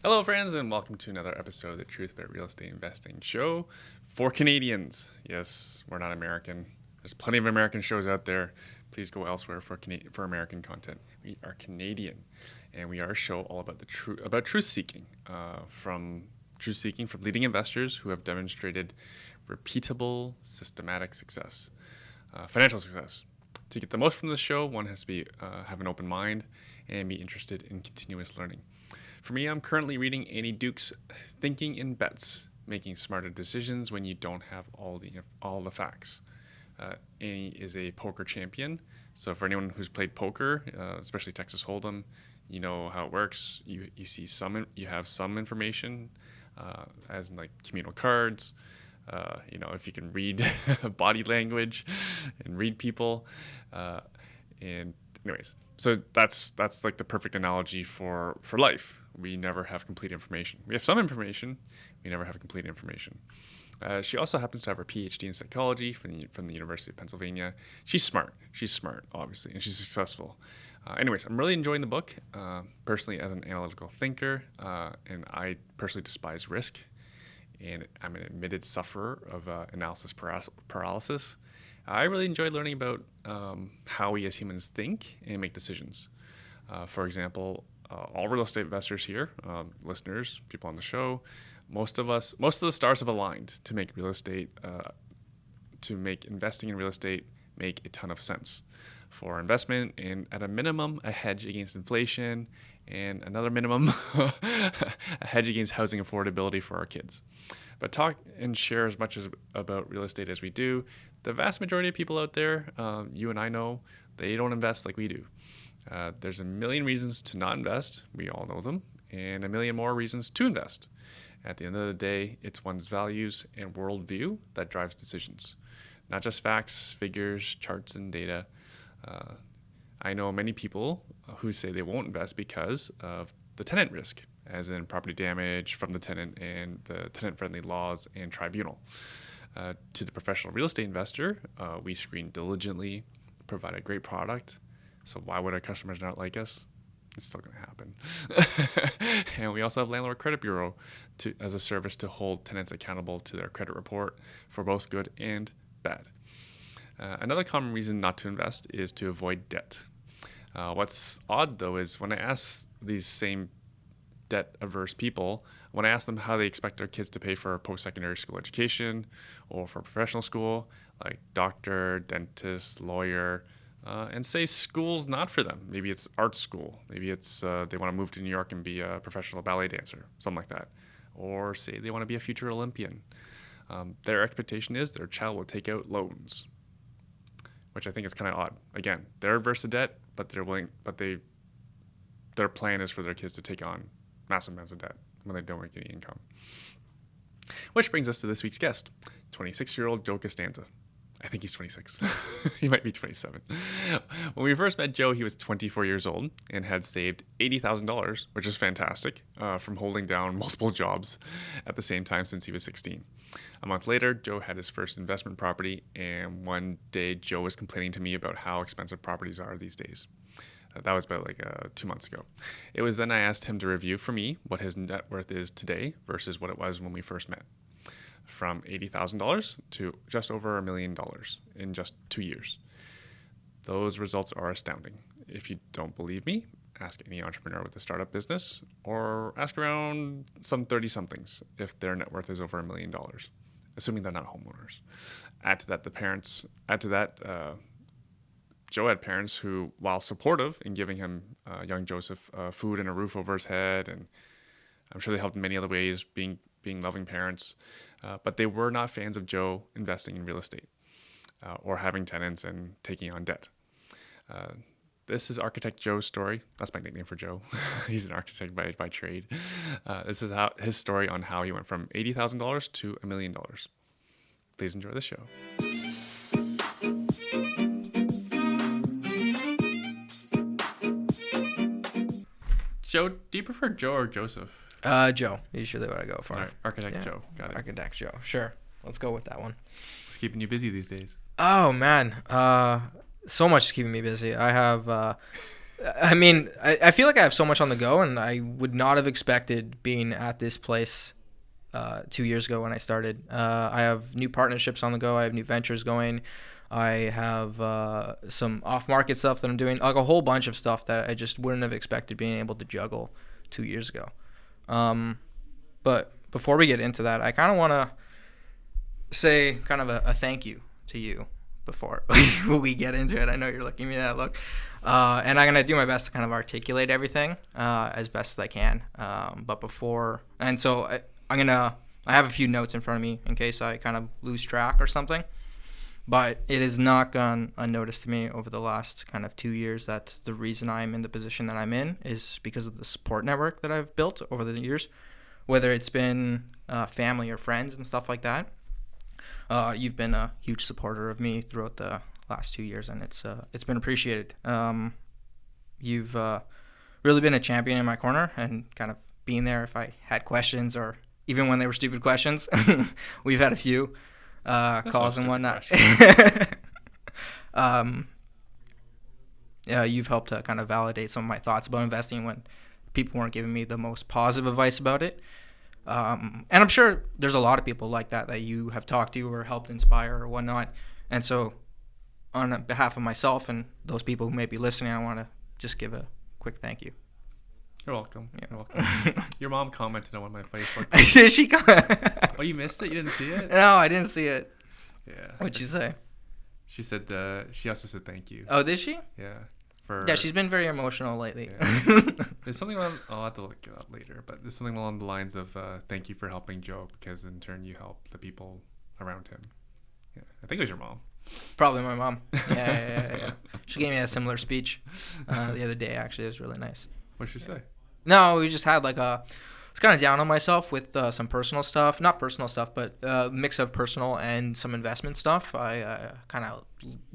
Hello, friends, and welcome to another episode of the Truth About Real Estate Investing show for Canadians. Yes, we're not American. There's plenty of American shows out there. Please go elsewhere for American content. We are Canadian, and we are a show all about truth seeking, from leading investors who have demonstrated repeatable, systematic success, financial success. To get the most from the show, one has to be have an open mind and be interested in continuous learning. For me, I'm currently reading Annie Duke's Thinking in Bets, Making Smarter Decisions When You Don't Have all the facts. Annie is a poker champion, so for anyone who's played poker, especially Texas Hold'em, you know how it works. You have some information, as in like communal cards. If you can read body language and read people, and anyways, so that's like the perfect analogy for life. We never have complete information. We have some information. We never have complete information. She also happens to have her PhD in psychology from the University of Pennsylvania. She's smart. Obviously, and she's successful. Anyways, I'm really enjoying the book. Personally, as an analytical thinker, and I personally despise risk, and I'm an admitted sufferer of analysis paralysis. I really enjoy learning about how we as humans think and make decisions. For example, all real estate investors here, listeners, people on the show, most of the stars have aligned to make investing in real estate make a ton of sense for investment, and at a minimum, a hedge against inflation, and another minimum, a hedge against housing affordability for our kids. But talk and share as much about real estate as we do, the vast majority of people out there, you and I know, they don't invest like we do. There's a million reasons to not invest. We all know them. And a million more reasons to invest. At the end of the day, it's one's values and worldview that drives decisions. Not just facts, figures, charts, and data. I know many people who say they won't invest because of the tenant risk, as in property damage from the tenant and the tenant-friendly laws and tribunal. To the professional real estate investor, we screen diligently, provide a great product. So why would our customers not like us? It's still going to happen. And we also have Landlord Credit Bureau as a service to hold tenants accountable to their credit report for both good and bad. Another common reason not to invest is to avoid debt. What's odd, though, is when I ask these same debt-averse people, when I ask them how they expect their kids to pay for post-secondary school education or for professional school, like doctor, dentist, lawyer, and say school's not for them. Maybe it's art school. Maybe it's they want to move to New York and be a professional ballet dancer, something like that. Or say they want to be a future Olympian. Their expectation is their child will take out loans, which I think is kind of odd. Again, they're averse to debt, but their plan is for their kids to take on massive amounts of debt when they don't make any income. Which brings us to this week's guest, 26-year-old Joe Constanza. I think he's 26. He might be 27. When we first met Joe, he was 24 years old and had saved $80,000, which is fantastic, from holding down multiple jobs at the same time since he was 16. A month later, Joe had his first investment property, and one day Joe was complaining to me about how expensive properties are these days. That was about 2 months ago. It was then I asked him to review for me what his net worth is today versus what it was when we first met. From $80,000 to just over $1 million in just 2 years. Those results are astounding. If you don't believe me, ask any entrepreneur with a startup business, or ask around some 30-somethings if their net worth is over $1 million, assuming they're not homeowners. Add to that, Joe had parents who, while supportive in giving him, young Joseph, food and a roof over his head, and I'm sure they helped in many other ways, being loving parents, but they were not fans of Joe investing in real estate or having tenants and taking on debt. This is Architect Joe's story. That's my nickname for Joe. He's an architect by trade. This is his story on how he went from $80,000 to $1 million. Please enjoy the show. Joe, do you prefer Joe or Joseph? Joe. Usually what I go for. All right, Architect Joe. Got it. Architect Joe. Sure. Let's go with that one. What's keeping you busy these days? Oh, man. So much is keeping me busy. I have I mean, I feel like I have so much on the go, and I would not have expected being at this place 2 years ago when I started. I have new partnerships on the go. I have new ventures going. I have some off-market stuff that I'm doing, like a whole bunch of stuff that I just wouldn't have expected being able to juggle 2 years ago. But before we get into that, I kind of want to say kind of a thank you to you before we get into it. I know you're looking at me that look. And I'm going to do my best to kind of articulate everything as best as I can. But before, and so I have a few notes in front of me in case I kind of lose track or something. But it has not gone unnoticed to me over the last kind of 2 years that the reason I'm in the position that I'm in is because of the support network that I've built over the years, whether it's been family or friends and stuff like that. You've been a huge supporter of me throughout the last 2 years, and it's been appreciated. You've really been a champion in my corner and kind of being there if I had questions or even when they were stupid questions. We've had a few calls and whatnot. Yeah, you've helped to kind of validate some of my thoughts about investing when people weren't giving me the most positive advice about it. And I'm sure there's a lot of people like that you have talked to or helped inspire or whatnot. And so on behalf of myself and those people who may be listening, I want to just give a quick thank you. You're welcome. Yeah. You're welcome. Your mom commented on one of my Facebook posts. Did she? Oh, you missed it? You didn't see it? No, I didn't see it. Yeah. What'd she say? She said, she also said thank you. Oh, did she? Yeah. Yeah, she's been very emotional lately. Yeah. There's something I'll have to look it up later, but there's something along the lines of thank you for helping Joe because in turn you help the people around him. Yeah. I think it was your mom. Probably my mom. Yeah. She gave me a similar speech the other day, actually. It was really nice. What'd she say? No, we just had like I was kind of down on myself with some personal stuff. Not personal stuff, but a mix of personal and some investment stuff. I kind of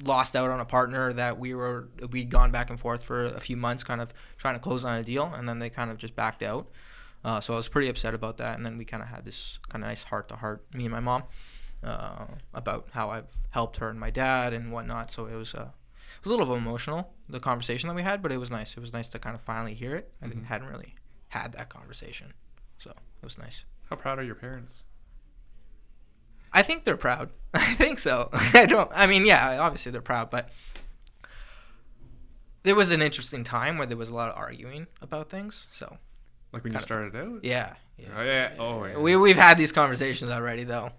lost out on a partner that we'd gone back and forth for a few months kind of trying to close on a deal, and then they kind of just backed out. So I was pretty upset about that, and then we kind of had this kind of nice heart-to-heart, me and my mom, about how I've helped her and my dad and whatnot. So it was a little emotional, the conversation that we had, but it was nice. It was nice to kind of finally hear it. I hadn't really had that conversation, so it was nice. How proud are your parents? I think they're proud. I think so. Obviously they're proud, but there was an interesting time where there was a lot of arguing about things. So, like when you started out? Yeah. Oh yeah. Oh yeah. We've had these conversations already though,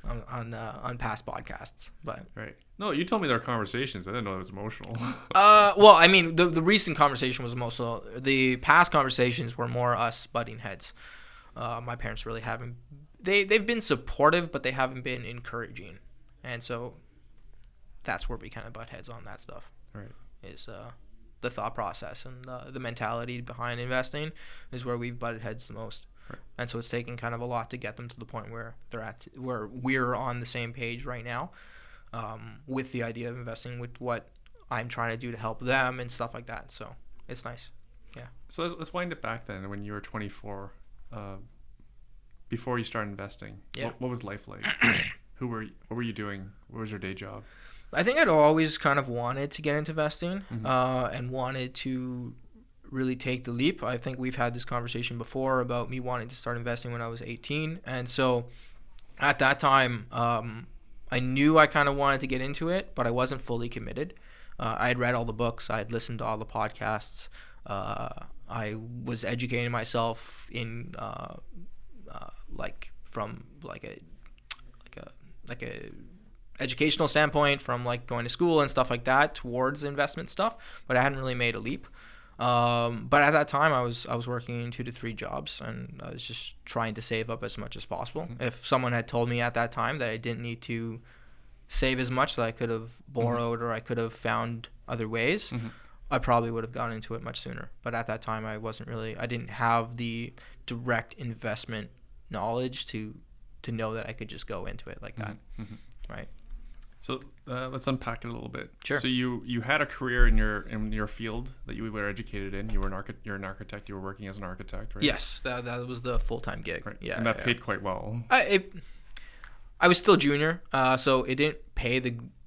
on past podcasts, but right. No, you told me there were conversations. I didn't know it was emotional. Well, I mean, the recent conversation was emotional. The past conversations were more us butting heads. My parents really haven't. They've been supportive, but they haven't been encouraging, and so that's where we kind of butt heads on that stuff. Right. Is the thought process and the mentality behind investing is where we've butted heads the most. Right. And so it's taken kind of a lot to get them to the point where where we're on the same page right now, with the idea of investing with what I'm trying to do to help them and stuff like that. So it's nice. Yeah. So let's wind it back then. When you were 24, before you started investing, yeah. What was life like? What were you doing? What was your day job? I think I'd always kind of wanted to get into investing, and wanted to really take the leap. I think we've had this conversation before about me wanting to start investing when I was 18. And so at that time, I knew I kind of wanted to get into it, but I wasn't fully committed. I had read all the books. I had listened to all the podcasts. I was educating myself in from a educational standpoint, from like going to school and stuff like that towards investment stuff, but I hadn't really made a leap. But at that time I was working 2 to 3 jobs, and I was just trying to save up as much as possible. If someone had told me at that time that I didn't need to save as much, that I could have borrowed or I could have found other ways, I probably would have gone into it much sooner. But at that time I didn't have the direct investment knowledge to know that I could just go into it like that. Right. So let's unpack it a little bit. Sure. So you had a career in your field that you were educated in. You're an architect. You were working as an architect, right? Yes, that was the full-time gig. Right. Yeah. And that paid quite well. I was still junior, so it didn't pay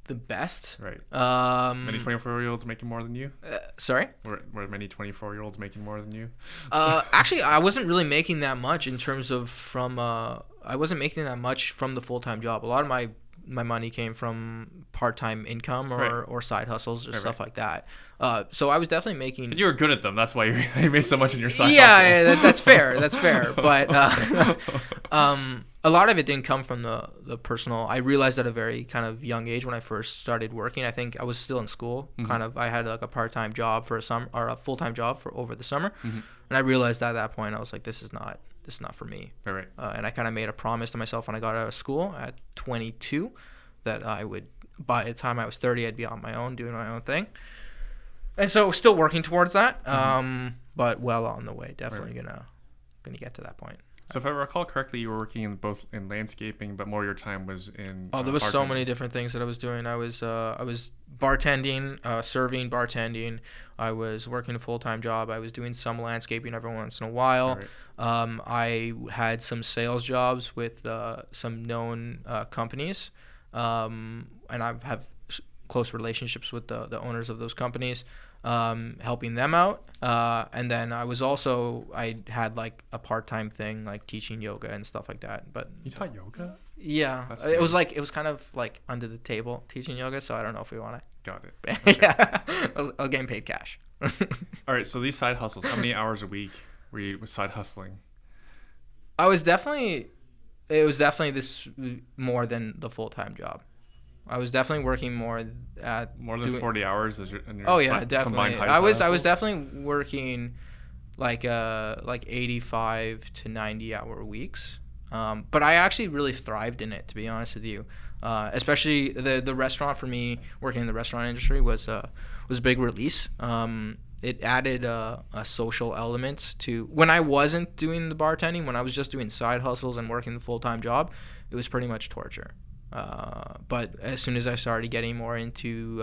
the best. Right. Many 24-year-olds making more than you? Sorry? Were many 24-year-olds making more than you? Actually, I wasn't really making that much in terms of I wasn't making that much from the full-time job. A lot of my money came from part-time income or side hustles or stuff like that. So I was definitely making. But you were good at them. That's why you made so much in your side hustles. Yeah, that's fair. That's fair. But a lot of it didn't come from the personal. I realized at a very kind of young age when I first started working. I think I was still in school. Mm-hmm. I had like a part-time job for a summer or a full-time job for over the summer, and I realized at that point I was like, this is not for me. Right. And I kind of made a promise to myself when I got out of school at 22 that I would, by the time I was 30, I'd be on my own, doing my own thing. And so still working towards that, but well on the way. Definitely gonna get to that point. So if I recall correctly, you were working both in landscaping, but more of your time was in there was so many different things that I was doing. I was bartending, serving, bartending. I was working a full-time job. I was doing some landscaping every once in a while. Right. I had some sales jobs with some known companies, and I have close relationships with the owners of those companies. Helping them out, and then I had like a part-time thing like teaching yoga and stuff like that. But you taught yoga? Yeah, it was kind of like under the table teaching yoga, so I don't know if we want to. Got it. Okay. Yeah, I was getting paid cash. All right, so these side hustles, how many hours a week were you side hustling? It was definitely this more than the full-time job. I was definitely working more than 40 hours as your definitely. I was definitely working like 85 to 90 hour weeks. But I actually really thrived in it, to be honest with you. Especially the restaurant, for me, working in the restaurant industry was a big release. It added a social element to when I wasn't doing the bartending, when I was just doing side hustles and working the full-time job, it was pretty much torture. But as soon as I started getting more into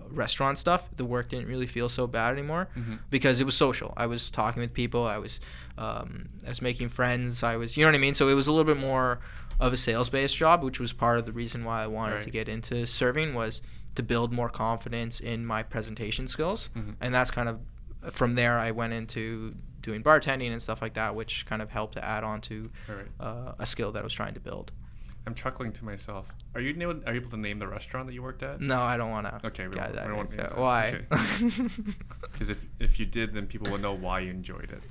restaurant stuff, the work didn't really feel so bad anymore because it was social. I was talking with people. I was making friends. You know what I mean? So it was a little bit more of a sales-based job, which was part of the reason why I wanted to get into serving, was to build more confidence in my presentation skills. And that's kind of, from there, I went into doing bartending and stuff like that, which kind of helped to add on to a skill that I was trying to build. I'm chuckling to myself. Are you able to name the restaurant that you worked at? No, I don't want to. Okay, why? Because if you did, then people will know why you enjoyed it.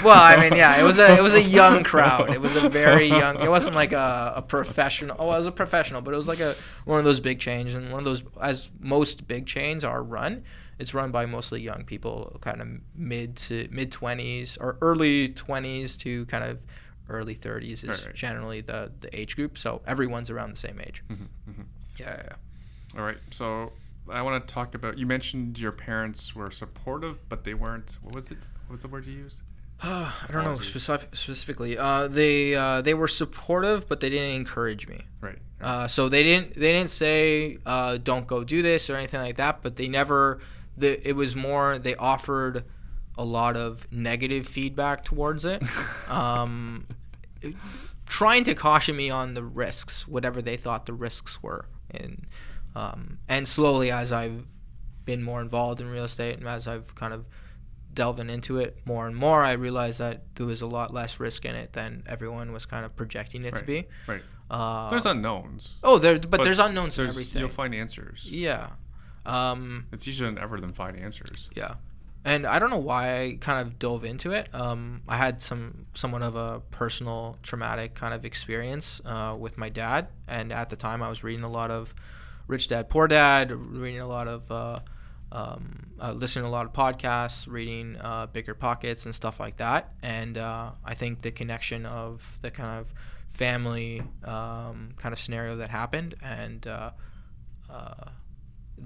Well, I mean, yeah, it was a young crowd. It was a very young. It wasn't like a professional. Oh, it was a professional, but it was like one of those big chains, and one of those, as most big chains are run. It's run by mostly young people, kind of mid 20s or early 20s to kind of early 30s is generally the age group, so everyone's around the same age. Yeah. All right, so I want to talk about, you mentioned your parents were supportive, but they weren't, what was the word you used? I don't know specifically. They were supportive, but they didn't encourage me. Right. So they didn't say don't go do this or anything like that, but it was more, they offered a lot of negative feedback towards it, trying to caution me on the risks, whatever they thought the risks were. And slowly, as I've been more involved in real estate and as I've kind of delving into it more and more, I realized that there was a lot less risk in it than everyone was kind of projecting it to be. Right. There's unknowns. Oh, there's unknowns in everything. You'll find answers. Yeah. It's easier than ever than find answers. Yeah. And I don't know why I kind of dove into it. I had somewhat of a personal traumatic kind of experience with my dad. And at the time, I was reading a lot of Rich Dad, Poor Dad, reading a lot of, listening to a lot of podcasts, reading Bigger Pockets and stuff like that. And I think the connection of the kind of family kind of scenario that happened and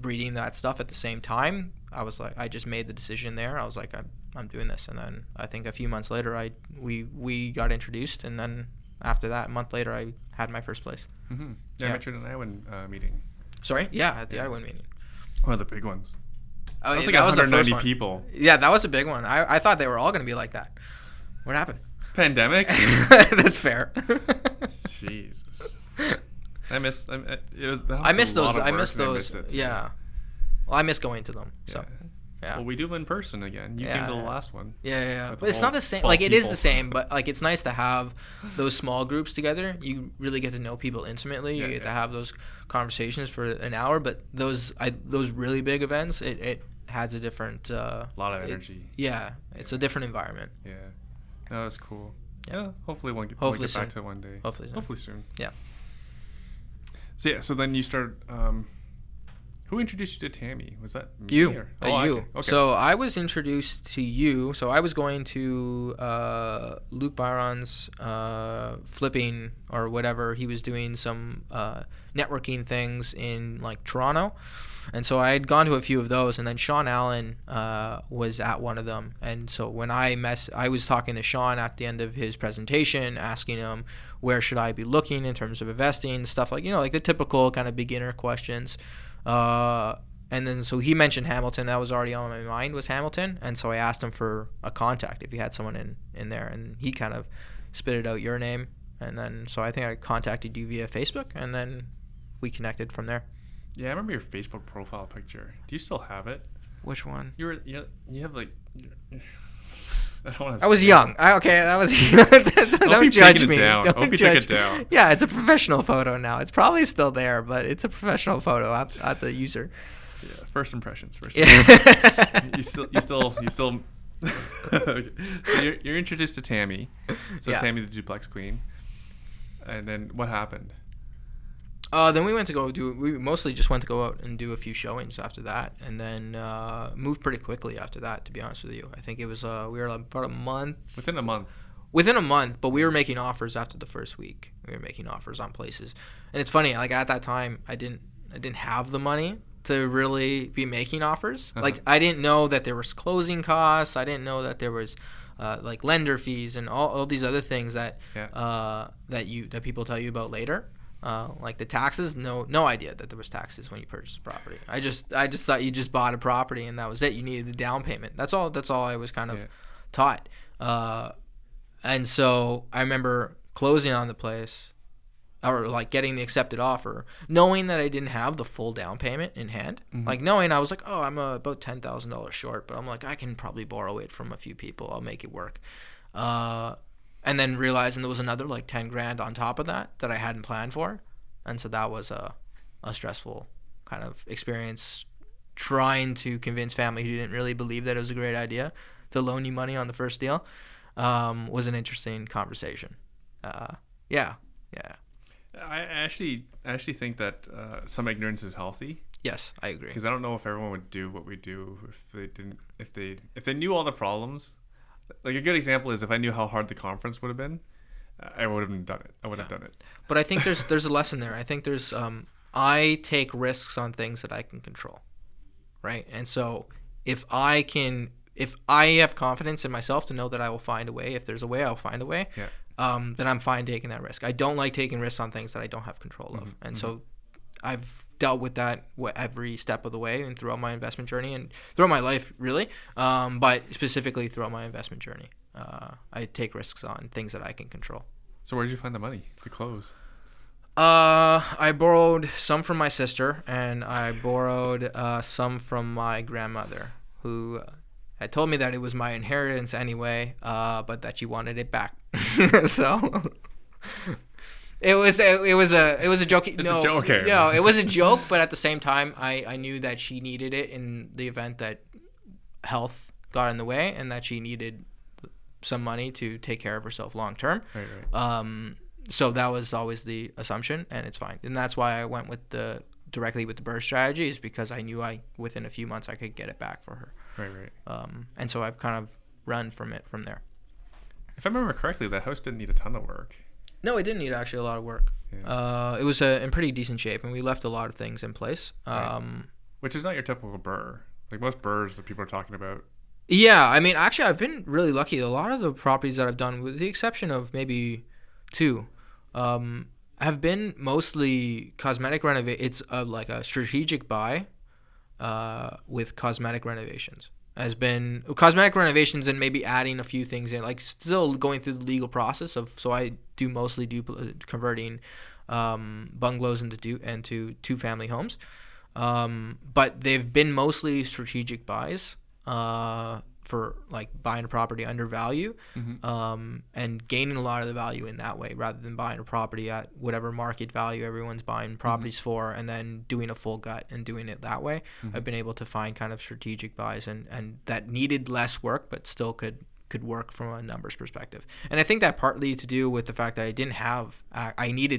reading that stuff at the same time, I was like, I just made the decision there. I was like, I'm doing this. And then I think a few months later, we got introduced, and then after that, a month later, I had my first place. Yeah, I met you at an Iwin meeting. Sorry? Yeah, at the Iwin meeting. One of the big ones. Oh, that was like that 190 was people. Yeah, that was a big one. I thought they were all going to be like that. What happened? Pandemic? That's fair. Jesus. I miss. It was. That I was miss a lot those. of I work, miss and I those. miss it, Yeah. Well, I miss going to them. So. Yeah. Yeah. Well, we do them in person again. You came to the last one. Yeah. With But it's whole not the same. 12 Like, it is people. the same, but like, it's nice to have those small groups together. You really get to know people intimately. You get to have those conversations for an hour. But those really big events, it has a different. A lot of energy. It's a different environment. Yeah. No, that's cool. Yeah. Hopefully we'll get back to it one day. Hopefully soon. Yeah. So yeah. So then you started. Who introduced you to Tammy? Was that me you? Or? You. Okay. So I was introduced to you. So I was going to Luke Byron's flipping or whatever. He was doing some networking things in like Toronto, and so I had gone to a few of those. And then Sean Allen was at one of them. And so when I was talking to Sean at the end of his presentation, asking him where should I be looking in terms of investing, stuff like like the typical kind of beginner questions. And then so he mentioned Hamilton. That was already on my mind, was Hamilton. And so I asked him for a contact if he had someone in there, and he kind of spitted out your name. And then so I think I contacted you via Facebook, and then we connected from there. Yeah, I remember your Facebook profile picture. Do you still have it? Which one? You have like. I don't want to. I was young. That was. Don't judge me. Don't judge. It down. Yeah, it's a professional photo now. It's probably still there, but it's a professional photo at the user. Yeah, first impressions. Yeah. You still. Okay. So you're introduced to Tammy. So Yeah. Tammy the duplex queen. And then what happened? Then we mostly just went to go out and do a few showings after that, and then moved pretty quickly after that, to be honest with you. I think it was we were about a month. Within a month, but we were making offers after the first week. We were making offers on places. And it's funny, like at that time I didn't have the money to really be making offers. Like I didn't know that there was closing costs. I didn't know that there was like lender fees and all these other things that that people tell you about later. Like the taxes, no idea that there was taxes when you purchased a property. I just thought you just bought a property and that was it. You needed the down payment. That's all I was kind of taught. And so I remember closing on the place, or like getting the accepted offer, knowing that I didn't have the full down payment in hand. Mm-hmm. Like knowing I was like, oh, I'm about $10,000 short, but I'm like, I can probably borrow it from a few people. I'll make it work. And then realizing there was another like 10 grand on top of that I hadn't planned for. And so that was a stressful kind of experience, trying to convince family who didn't really believe that it was a great idea to loan you money on the first deal. Was an interesting conversation. Yeah. I actually think that some ignorance is healthy. Yes, I agree. Because I don't know if everyone would do what we do if they knew all the problems. Like a good example is if I knew how hard the conference would have been, I would have done it. Have done it. But I think there's a lesson there. I think there's I take risks on things that I can control, right? And so if I have confidence in myself to know that I will find a way. If there's a way, I'll find a way. Yeah. Then I'm fine taking that risk. I don't like taking risks on things that I don't have control of, and so I've dealt with that every step of the way and throughout my investment journey and throughout my life, really. But specifically throughout my investment journey, I take risks on things that I can control. So where did you find the money to close? I borrowed some from my sister, and I borrowed some from my grandmother, who had told me that it was my inheritance anyway, but that she wanted it back. So it was a joke. It's a joke. Okay. No, it was a joke, but at the same time, I knew that she needed it in the event that health got in the way, and that she needed some money to take care of herself long term. Right. So that was always the assumption, and it's fine. And that's why I went directly with the BRRRR strategy, is because I knew within a few months I could get it back for her. Right. And so I've kind of run from there. If I remember correctly, the house didn't need a ton of work. No, it didn't need actually a lot of work. Yeah. It was in pretty decent shape, and we left a lot of things in place. Right. Which is not your typical BRRRR. Like most BRRRRs that people are talking about. Yeah, I mean, actually, I've been really lucky. A lot of the properties that I've done, with the exception of maybe two, have been mostly cosmetic renovation. It's like a strategic buy with cosmetic renovations. Has been cosmetic renovations and maybe adding a few things in, like still going through the legal process of. So I do mostly converting bungalows into 2-family homes. But they've been mostly strategic buys for like buying a property under value, and gaining a lot of the value in that way, rather than buying a property at whatever market value everyone's buying properties for, and then doing a full gut and doing it that way. I've been able to find kind of strategic buys and that needed less work, but still could work from a numbers perspective. And I think that partly to do with the fact that I didn't have,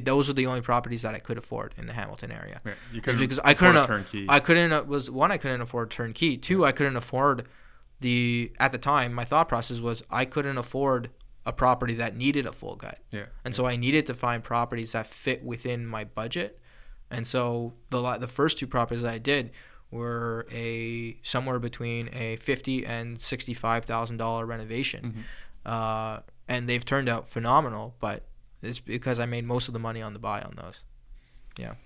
those were the only properties that I could afford in the Hamilton area. Yeah, you couldn't because I couldn't afford turnkey. Two, I couldn't afford at the time, my thought process was I couldn't afford a property that needed a full gut. Yeah. And so I needed to find properties that fit within my budget. And so the first 2 properties that I did were somewhere between a $50,000 and $65,000 renovation, and they've turned out phenomenal. But it's because I made most of the money on the buy on those. Yeah.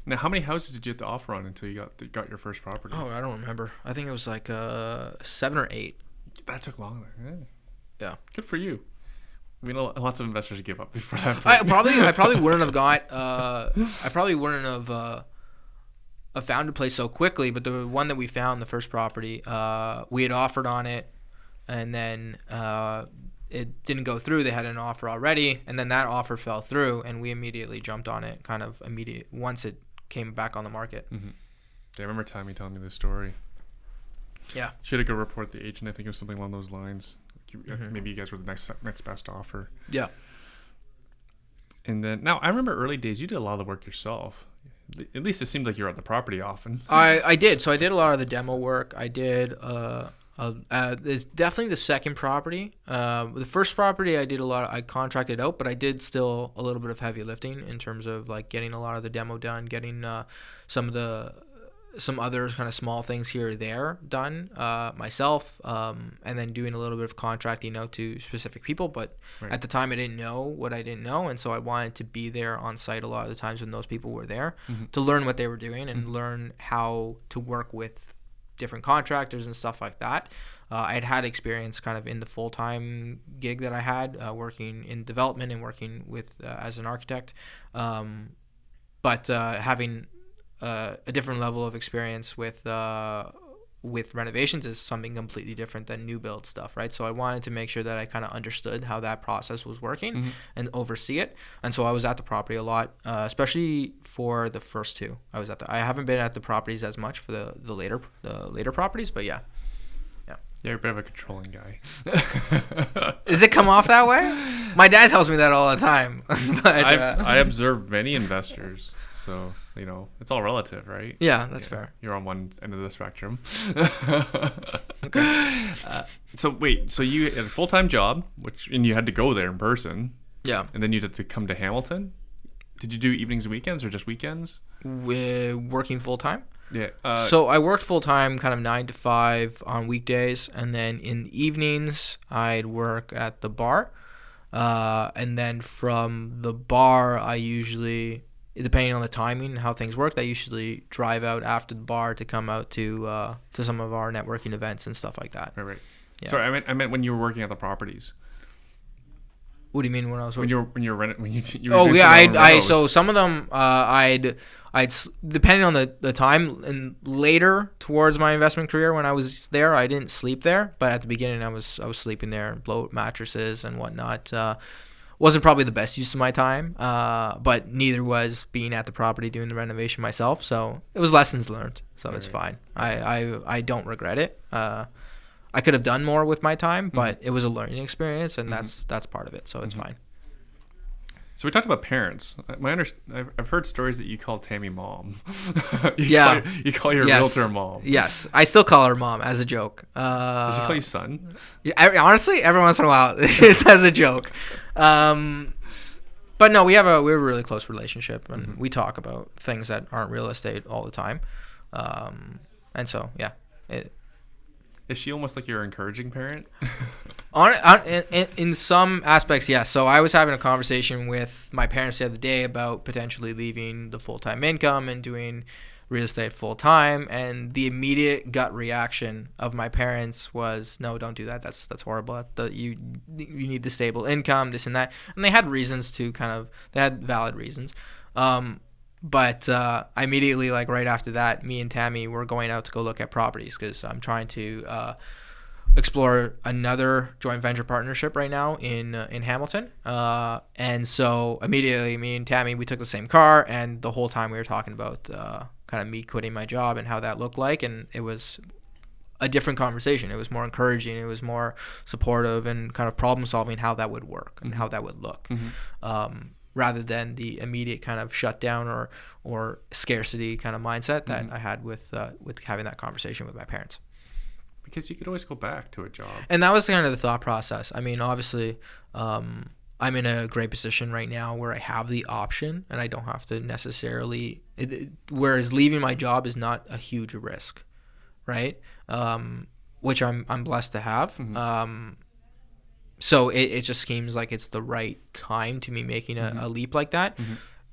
Now, how many houses did you have to offer on until you got your first property? Oh, I don't remember. I think it was like 7 or 8. That took longer. Yeah. Good for you. We know lots of investors give up before that. I probably wouldn't have found a place so quickly, but the one that we found, the first property, we had offered on it, and then it didn't go through. They had an offer already, and then that offer fell through, and we immediately jumped on it, once it came back on the market. Yeah, I remember Tammy telling me this story. Yeah. She had to go report the agent. I think it was something along those lines. Maybe you guys were the next best offer. Yeah. And then now I remember early days you did a lot of the work yourself. At least it seemed like you were at the property often. I did. So I did a lot of the demo work. I did. It's definitely the second property. The first property I contracted out, but I did still a little bit of heavy lifting in terms of like getting a lot of the demo done, getting some other kind of small things here or there done myself, and then doing a little bit of contracting out to specific people. But at the time I didn't know what I didn't know, and so I wanted to be there on site a lot of the times when those people were there to learn what they were doing and learn how to work with different contractors and stuff like that. I'd had experience kind of in the full-time gig that I had, working in development and working with as an architect, but having a different level of experience with renovations is something completely different than new build stuff, right? So I wanted to make sure that I kind of understood how that process was working and oversee it. And so I was at the property a lot, especially for the first 2. I haven't been at the properties as much for the later properties, but yeah. Yeah, you're a bit of a controlling guy. Does it come off that way? My dad tells me that all the time. But, I observe many investors. So, it's all relative, right? Yeah, that's fair. You're on one end of the spectrum. Okay. So you had a full-time job, and you had to go there in person. Yeah. And then you had to come to Hamilton. Did you do evenings and weekends or just weekends? Working full-time? Yeah. So I worked full-time kind of 9 to 5 on weekdays, and then in the evenings I'd work at the bar. And then from the bar I usually, depending on the timing and how things worked, I usually drive out after the bar to come out to some of our networking events and stuff like that. Right. Yeah. Sorry, I meant when you were working at the properties. What do you mean when I was working? When you were So some of them I'd depending on the time, and later towards my investment career when I was there, I didn't sleep there, but at the beginning I was sleeping there, blow mattresses and whatnot. Wasn't probably the best use of my time, but neither was being at the property doing the renovation myself. So it was lessons learned. So it's fine. I don't regret it. I could have done more with my time, but it was a learning experience, and that's part of it. So it's fine. So we talked about parents. I've heard stories that you call Tammy mom. You call your realtor mom. Yes, I still call her mom as a joke. Does she call you son? Honestly, every once in a while, it's as a joke. But no, we have a really close relationship, and we talk about things that aren't real estate all the time. And so, yeah. Is she almost like your encouraging parent? In some aspects, yes. So I was having a conversation with my parents the other day about potentially leaving the full-time income and doing real estate full time. And the immediate gut reaction of my parents was, no, don't do that. That's horrible. You need the stable income, this and that. And they had reasons to they had valid reasons. But I immediately, like right after that, me and Tammy were going out to go look at properties because I'm trying to explore another joint venture partnership right now in Hamilton. And so immediately, me and Tammy, we took the same car, and the whole time we were talking about kind of me quitting my job and how that looked like, and it was a different conversation. It was more encouraging. It was more supportive and kind of problem solving how that would work and how that would look. Rather than the immediate kind of shutdown or scarcity kind of mindset that I had with having that conversation with my parents. Because you could always go back to a job. And that was kind of the thought process. I mean, obviously, I'm in a great position right now where I have the option and I don't have to necessarily. Whereas leaving my job is not a huge risk, right? Which I'm blessed to have. So it just seems like it's the right time to me making a leap like that.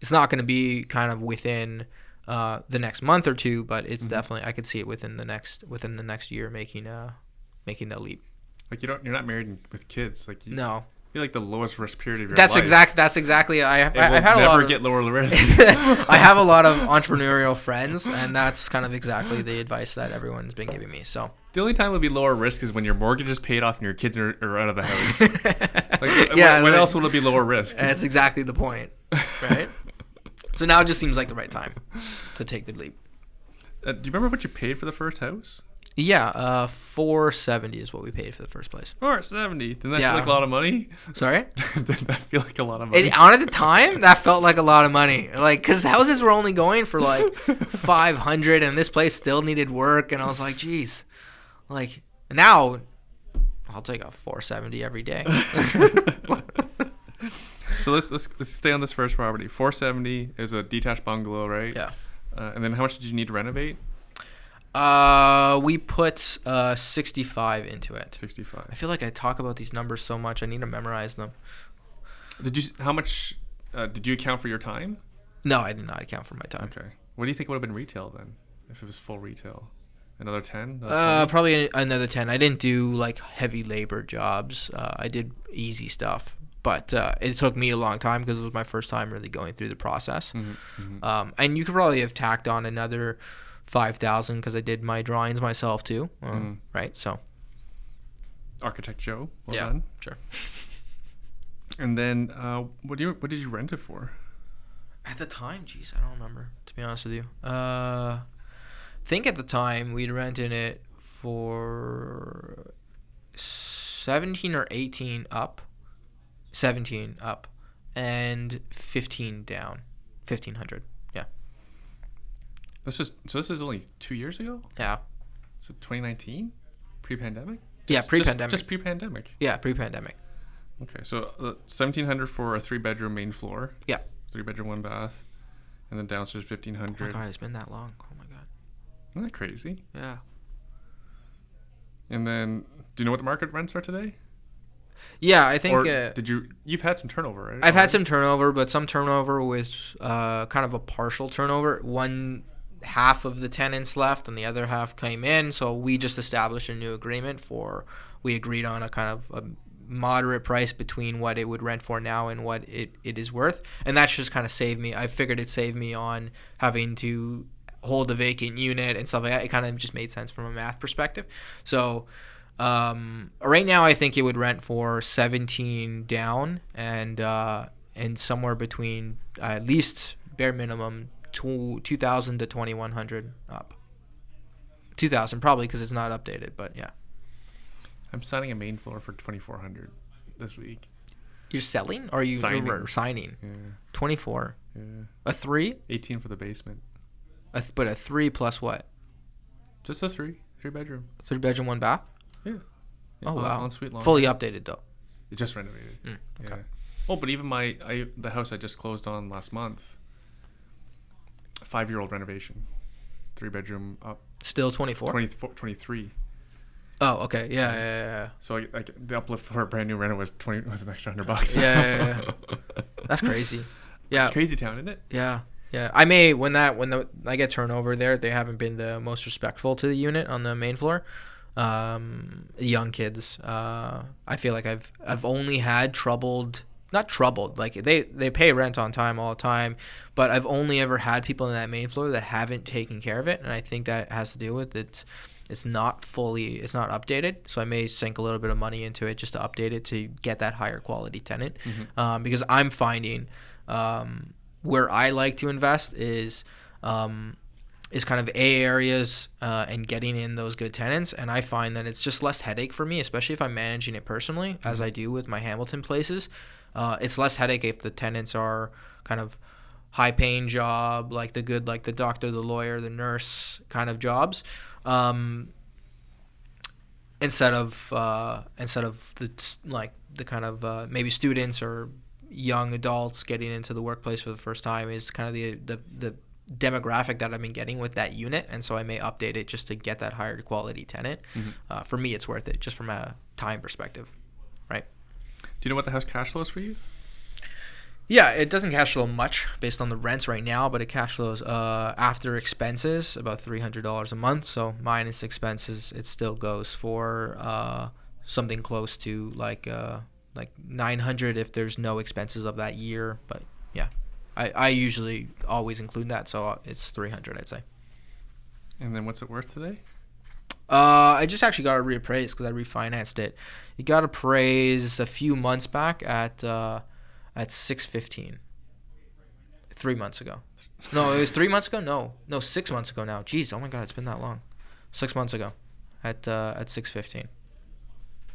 It's not going to be kind of within the next month or two, but it's definitely, I could see it within the next year making that leap. Like you're not married with kids. Like no. You're like the lowest risk period of your That's life. exactly. I've had a lot of, get lower risk. I have a lot of entrepreneurial friends, and that's kind of exactly the advice that everyone's been giving me. So the only time it would be lower risk is when your mortgage is paid off and your kids are out of the house. When else would it be lower risk? That's exactly the point, right? So now it just seems like the right time to take the leap. Do you remember what you paid for the first house? Yeah, $470 is what we paid for the first place. $470. Didn't that feel like a lot of money? Sorry? Didn't that feel like a lot of money? At the time, that felt like a lot of money. Like, because houses were only going for like $500, and this place still needed work, and I was like, geez. Like, now, I'll take a $470 every day. So let's stay on this first property. $470 is a detached bungalow, right? Yeah. And then how much did you need to renovate? We put 65 into it. 65. I feel like I talk about these numbers so much. I need to memorize them. How much did you account for your time? No, I did not account for my time. Okay. What do you think would have been retail then, if it was full retail? Another 10? Probably another 10. I didn't do like heavy labor jobs. I did easy stuff, but it took me a long time because it was my first time really going through the process. And you could probably have tacked on another 5,000 because I did my drawings myself too, right? So, Architect Joe, well yeah, done. Sure. And then, what did you rent it for? At the time, geez, I don't remember, to be honest with you. I think at the time we'd rented it for 17 or 18 up, 17 up, and 15 down, 1,500. This is only 2 years ago? Yeah. So 2019? Pre-pandemic? Yeah, pre-pandemic. Just pre-pandemic. Yeah, pre-pandemic. Okay, so 1,700 for a 3-bedroom main floor. Yeah. 3-bedroom, 1 bath, and then downstairs 1,500. Oh my god, it's been that long. Oh my god. Isn't that crazy? Yeah. And then, do you know what the market rents are today? Yeah, I think. Or you've had some turnover, right? I've had some turnover, but some turnover was kind of a partial turnover. One half of the tenants left and the other half came in, so we just established a new agreement we agreed on a kind of a moderate price between what it would rent for now and what it is worth, and that's just kind of saved me. I figured it saved me on having to hold a vacant unit and stuff like that. It kind of just made sense from a math perspective. So right now I think it would rent for 17 down and somewhere between at least bare minimum 2,000 to 2,100 up. 2,000 probably because it's not updated, but yeah. I'm signing a main floor for 2,400 this week. You're selling or are you signing? Yeah. 24. Yeah. A 3? 18 for the basement. But a 3 plus what? Just a 3-bedroom. 3 bedroom, 1 bath? Yeah. Oh wow. Ensuite laundry. Fully updated though. It just renovated. Okay. Yeah. Oh, but even the house I just closed on last month, 5-year-old renovation, 3-bedroom up. Still 24? 23. Oh, okay. Yeah. So the uplift for a brand new reno was an extra $100. Yeah. That's crazy. Yeah. It's crazy town, isn't it? Yeah. Yeah, when I get turnover there, they haven't been the most respectful to the unit on the main floor. Young kids. I feel like I've only had not troubled, like they pay rent on time all the time, but I've only ever had people in that main floor that haven't taken care of it, and I think that has to do with it's not updated. So I may sink a little bit of money into it just to update it to get that higher quality tenant. Because I'm finding where I like to invest is kind of A areas and getting in those good tenants. And I find that it's just less headache for me, especially if I'm managing it personally, as I do with my Hamilton places. It's less headache if the tenants are kind of high paying job, like the doctor, the lawyer, the nurse kind of jobs. Instead of the kind of maybe students or young adults getting into the workplace for the first time is kind of the demographic that I've been getting with that unit, and so I may update it just to get that higher quality tenant. For me, it's worth it just from a time perspective, right? Do you know what the house cash flow is for you? Yeah, it doesn't cash flow much based on the rents right now, but it cash flows after expenses about $300 a month. So minus expenses, it still goes for something close to like 900 if there's no expenses of that year. But yeah, I usually always include that, so it's 300, I'd say. And then what's it worth today? I just actually got it reappraised because I refinanced it. It got appraised a few months back at 615. 3 months ago. No, it was 3 months ago. No, 6 months ago now. Jeez, oh my God, it's been that long. 6 months ago, at 615.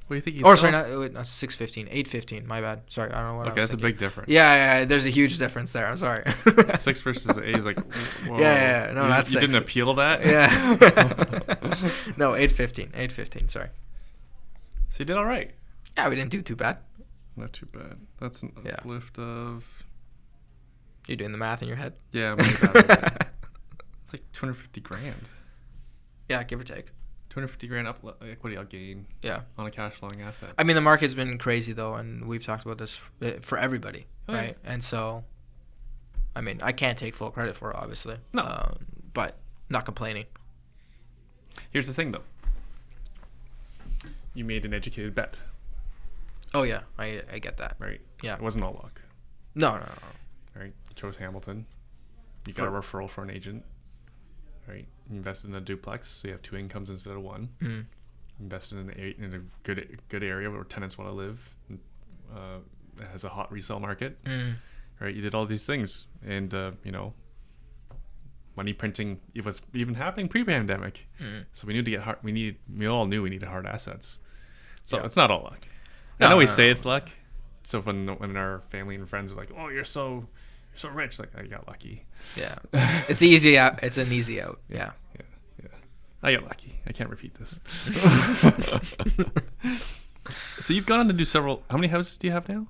What do you think? Or sorry, not 615, 815. My bad. Sorry, I don't know what. Okay, that's thinking. A big difference. Yeah, there's a huge difference there. I'm sorry. 6 versus 8 is like. Whoa. Yeah. No, that's 6. You didn't appeal that. Yeah. No, 815. Sorry. So you did all right. Yeah, we didn't do too bad. Not too bad. That's an uplift of. You doing the math in your head? Yeah, I'm doing that. It's like $250,000. Yeah, give or take. $250,000 equity I'll gain. Yeah. On a cash flowing asset. I mean, the market's been crazy though, and we've talked about this for everybody, right? Yeah. And so, I mean, I can't take full credit for it, obviously. No. But not complaining. Here's the thing, though. You made an educated bet. Oh yeah, I get that. Right. Yeah. It wasn't all luck. No. Right. You chose Hamilton. You got a referral for an agent. Right. You invested in a duplex, so you have 2 incomes instead of 1. Mm. Invested in a good area where tenants want to live. It has a hot resale market. Mm. Right. You did all these things, and money printing. It was even happening pre-pandemic. Mm. So we knew to get hard. We all knew we needed hard assets. So Yeah. It's not all luck. I know we say it's luck. So when our family and friends are like, "Oh, you're so rich," like, I got lucky. Yeah. It's easy out. It's an easy out. Yeah. I got lucky. I can't repeat this. So you've gone on to do several. How many houses do you have now?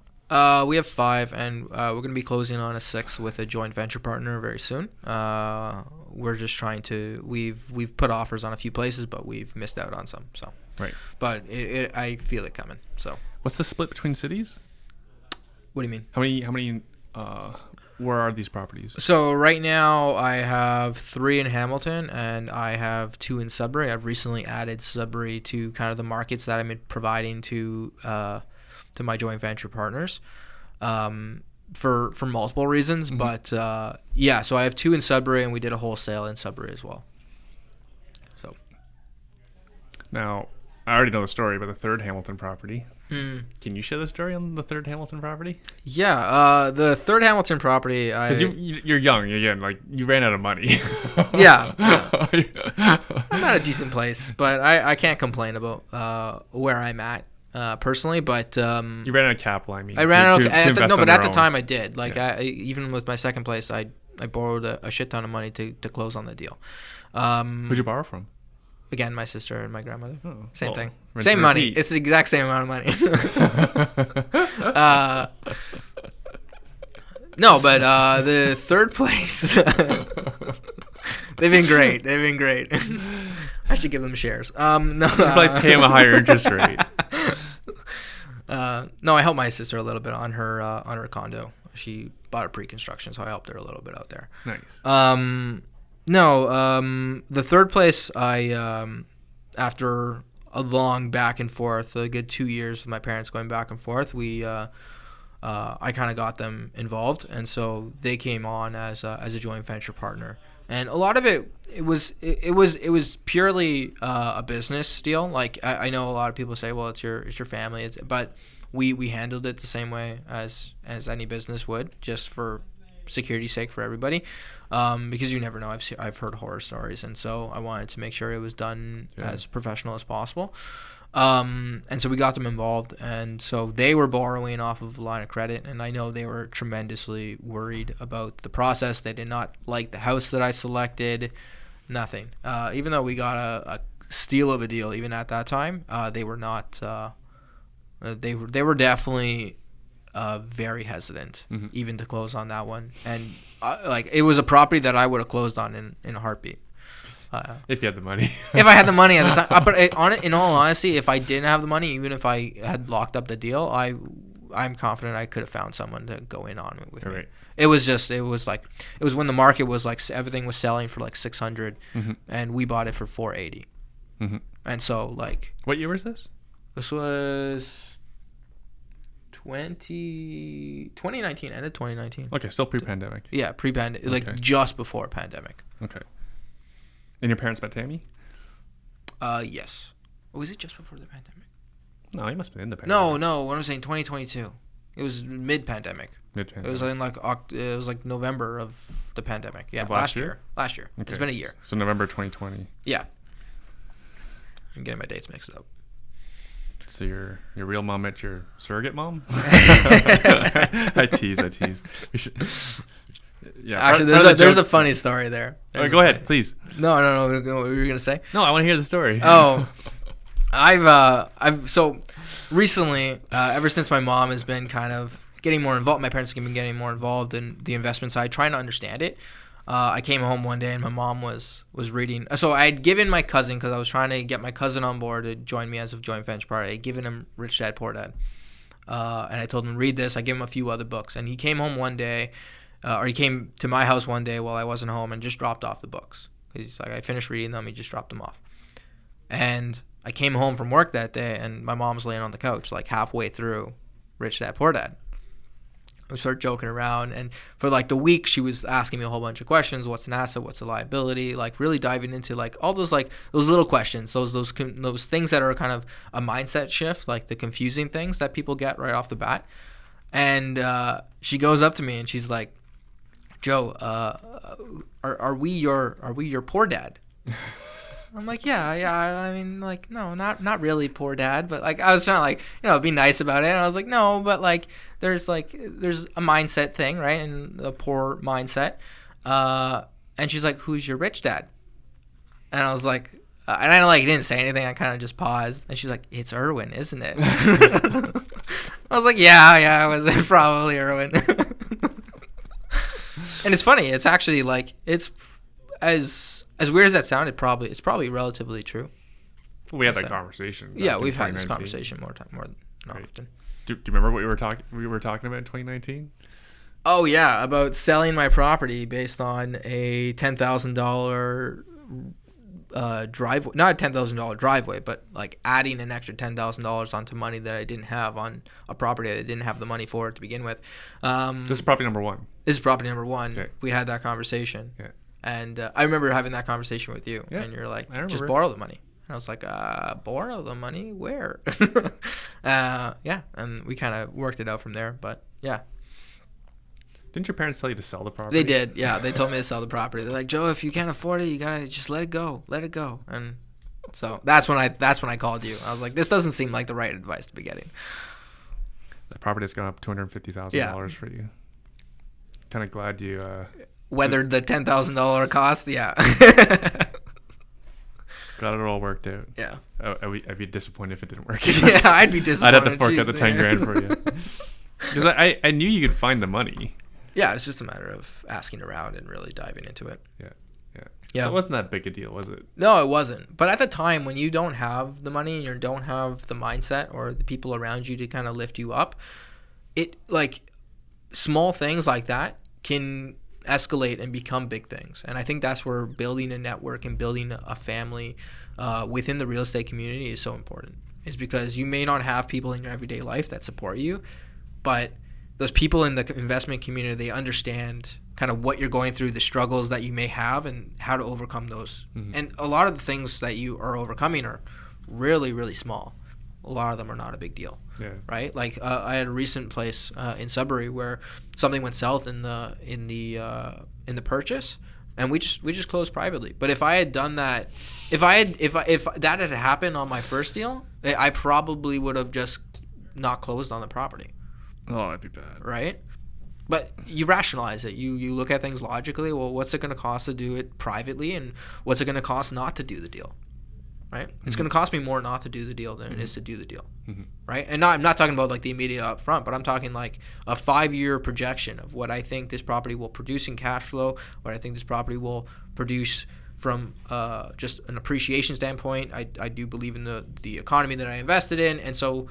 We have 5, and we're going to be closing on a 6th with a joint venture partner very soon. We're just trying to. We've put offers on a few places, but we've missed out on some. So. Right. But I feel it coming. So. What's the split between cities? What do you mean? How many? Where are these properties? So right now I have 3 in Hamilton and I have 2 in Sudbury. I've recently added Sudbury to kind of the markets that I'm providing to my joint venture partners, for multiple reasons. Mm-hmm. But yeah, so I have 2 in Sudbury, and we did a wholesale in Sudbury as well. So now I already know the story about the 3rd Hamilton property. Mm. Can you share the story on the 3rd Hamilton property? Yeah, the 3rd Hamilton property. Because you're young, like you ran out of money. Yeah. I'm at a decent place, but I can't complain about where I'm at personally. But you ran out of capital. I mean, I ran out. But at the own. Time I did. Like even with my second place, I borrowed a shit ton of money to close on the deal. Who'd you borrow from? Again, my sister and my grandmother. Oh, same thing. Same money. It's the exact same amount of money. No, but the 3rd place, they've been great. I should give them shares. No, you probably pay them a higher interest rate. No, I helped my sister a little bit on her condo. She bought a pre-construction, so I helped her a little bit out there. Nice. No, the third place, after a long back and forth, a good 2 years with my parents going back and forth, I kind of got them involved, and so they came on as a joint venture partner. And a lot of it was purely a business deal. Like I know a lot of people say, well, it's your family, but we handled it the same way as any business would, just for security's sake for everybody, because you never know. I've heard horror stories, and so I wanted to make sure it was done as professional as possible. And so we got them involved, and so they were borrowing off of a line of credit, and I know they were tremendously worried about the process. They did not like the house that I selected, nothing. Even though we got a steal of a deal, even at that time, they were not. They were definitely very hesitant, even to close on that one, and like it was a property that I would have closed on in a heartbeat. If you had the money. If I had the money at the time. But in all honesty, if I didn't have the money, even if I had locked up the deal, I'm confident I could have found someone to go in on it with me. It was when the market was like everything was selling for like 600, and we bought it for 480. And so like. What year was this? This was 2019, ended 2019. Okay, still pre-pandemic. Yeah, pre-pandemic, like just before pandemic. Okay. And your parents met Tammy? Yes. Oh, was it just before the pandemic? No, he must have been in the pandemic. No. What I'm saying, 2022. It was mid-pandemic. It was in like November of the pandemic. Yeah, last year. Last year. Okay. It's been a year. So November 2020. Yeah. I'm getting my dates mixed up. So your real mom met your surrogate mom? I tease. Yeah. Actually, there's a funny story there. Go ahead, please. No. What were you gonna say? No, I want to hear the story. Oh, I've so recently, ever since my mom has been kind of getting more involved, my parents have been getting more involved in the investment side, trying to understand it. I came home one day and my mom was reading. So I had given my cousin, because I was trying to get my cousin on board to join me as a joint venture partner. I had given him Rich Dad Poor Dad, and I told him, read this. I gave him a few other books, and he came home one day. Or he came to my house one day while I wasn't home and just dropped off the books. He's like, I finished reading them, he just dropped them off. And I came home from work that day, and my mom was laying on the couch, like halfway through Rich Dad Poor Dad. We started joking around, and for like the week, she was asking me a whole bunch of questions. What's an asset? What's a liability? Like really diving into like all those little questions, those things that are kind of a mindset shift, like the confusing things that people get right off the bat. And she goes up to me and she's like, Joe, are we your poor dad? I'm like, yeah. I mean, like, no, not really poor dad, but like I was trying to be nice about it. And I was like, no, but like there's a mindset thing, right? And a poor mindset. And she's like, who's your rich dad? And I was like, and I didn't say anything. I kind of just paused. And she's like, it's Erwin, isn't it? I was like, yeah, it was probably Erwin. And it's funny. It's actually like it's as weird as that sounded. It's probably relatively true. We had that conversation. Yeah, we've had this conversation more than often. Do you remember what we were talking about in 2019? Oh yeah, about selling my property based on a $10,000 driveway. Not a $10,000 driveway, but like adding an extra $10,000 onto money that I didn't have on a property that I didn't have the money for to begin with. This is property number one. This is property number one. Okay. We had that conversation. Yeah. And I remember having that conversation with you. Yeah. And you're like, just borrow the money. And I was like, borrow the money? Where? Yeah. And we kind of worked it out from there. But yeah. Didn't your parents tell you to sell the property? They did. Yeah. They told me to sell the property. They're like, Joe, if you can't afford it, you got to just let it go. Let it go. And so that's when I called you. I was like, this doesn't seem like the right advice to be getting. The property has gone up $250,000 for you. Kind of glad you weathered the $10,000 cost. Yeah. Got it all worked out. Yeah. I'd be disappointed if it didn't work. Yeah, I'd be disappointed. I'd have to fork out the $10,000 for you. Because I knew you could find the money. Yeah, it's just a matter of asking around and really diving into it. Yeah. Yeah. So it wasn't that big a deal, was it? No, it wasn't. But at the time, when you don't have the money and you don't have the mindset or the people around you to kind of lift you up, it like small things like that can escalate and become big things. And I think that's where building a network and building a family within the real estate community is so important. Is because you may not have people in your everyday life that support you, but those people in the investment community, they understand kind of what you're going through, the struggles that you may have, and how to overcome those. And a lot of the things that you are overcoming are really, really small. A lot of them are not a big deal, right? Like I had a recent place in Sudbury where something went south in the purchase, and we just closed privately. But if I had done that, if that had happened on my first deal, I probably would have just not closed on the property. Oh, that'd be bad. Right? But you rationalize it. You look at things logically. Well, what's it going to cost to do it privately, and what's it going to cost not to do the deal? Right? It's going to cost me more not to do the deal than it is to do the deal. Right? And I'm not talking about like the immediate upfront, but I'm talking like a 5-year projection of what I think this property will produce in cash flow, what I think this property will produce from just an appreciation standpoint. I do believe in the economy that I invested in, and so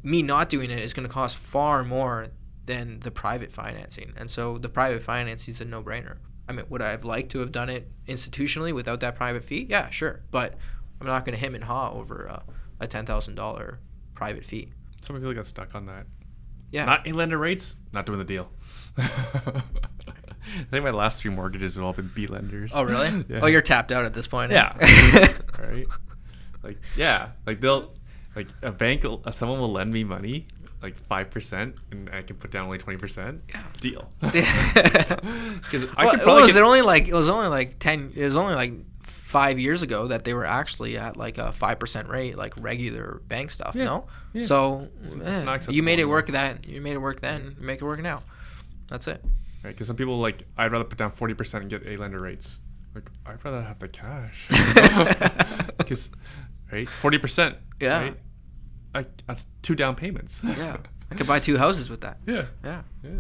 me not doing it is going to cost far more than the private financing. And so the private financing is a no-brainer. I mean, would I have liked to have done it institutionally without that private fee? Yeah, sure. But I'm not going to hem and haw over a $10,000 private fee. Some people got stuck on that. Yeah. Not A-lender rates, not doing the deal. I think my last 3 mortgages have all been B lenders. Oh, really? Yeah. Oh, you're tapped out at this point. Yeah. Right? Like they'll, like a bank, someone will lend me money, like 5%, and I can put down only 20%. Yeah. Deal. Because it was only like 5 years ago that they were actually at like a 5% rate, like regular bank stuff. Yeah. No. Yeah. So you made it work then. You made it work then. You make it work now. That's it. Right? Because some people like, I'd rather put down 40% and get A-lender rates. Like, I'd rather have the cash. Because, right, 40%. Yeah. Right? That's 2 down payments. Yeah. I could buy 2 houses with that. Yeah. Yeah. Yeah.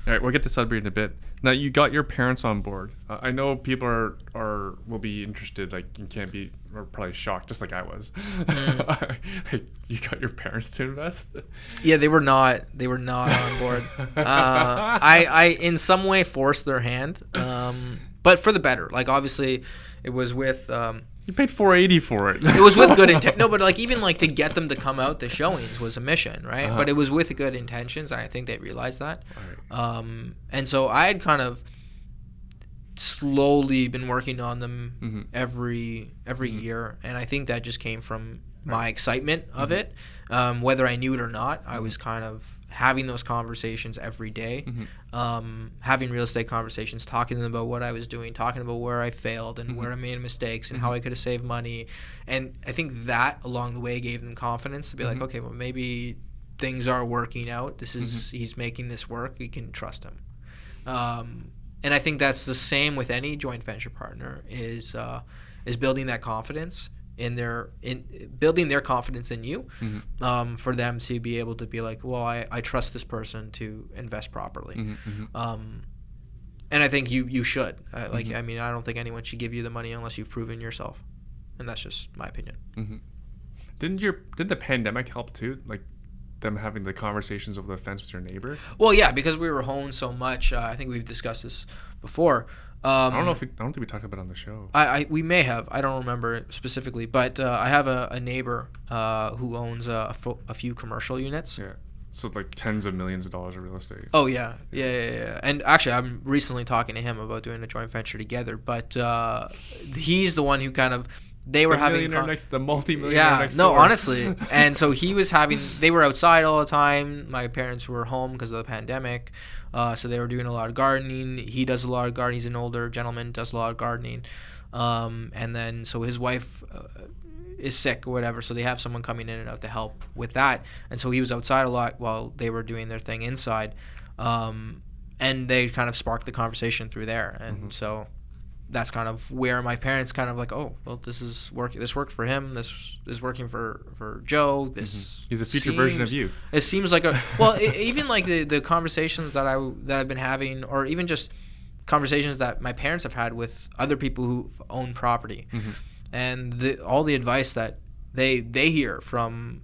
All right, we'll get to Sudbury in a bit. Now, you got your parents on board. I know people will be interested, like, you can't be, or probably shocked, just like I was. You got your parents to invest? Yeah, they were not on board. I in some way forced their hand, but for the better. Like, obviously, it was with... You paid $480 for it. It was with good intent. No, but like even like to get them to come out to showings was a mission, right? But it was with good intentions, and I think they realized that. Right. And so I had kind of slowly been working on them every year, and I think that just came from my excitement of it, whether I knew it or not. I was kind of having those conversations every day, having real estate conversations, talking to them about what I was doing, talking about where I failed and where I made mistakes and how I could have saved money. And I think that along the way gave them confidence to be like, okay, well, maybe things are working out. This is he's making this work. We can trust him. And I think that's the same with any joint venture partner is building that confidence in building their confidence in you, for them to be able to be like, well, I trust this person to invest properly. And I think you should. I mean, I don't think anyone should give you the money unless you've proven yourself. And that's just my opinion. Did the pandemic help too? Like them having the conversations over the fence with your neighbor? Well, yeah, because we were home so much. I think we've discussed this before. I don't think we talked about it on the show. We may have. I don't remember specifically, but I have a neighbor who owns a few commercial units. Yeah. So like tens of millions of dollars of real estate. Oh yeah. And actually, I'm recently talking to him about doing a joint venture together. But he's the one who kind of they were having the multi-millionaire next door. Honestly. And so he was they were outside all the time. My parents were home because of the pandemic. So they were doing a lot of gardening. He does a lot of gardening. He's an older gentleman, does a lot of gardening. And then so his wife is sick or whatever, so they have someone coming in and out to help with that. And so he was outside a lot while they were doing their thing inside. And they kind of sparked the conversation through there. And so that's kind of where my parents kind of like, oh, well, this worked for him. This is working for Joe. He's a future version of you. It seems like even like the conversations that I've been having, or even just conversations that my parents have had with other people who own property, and all the advice that they hear from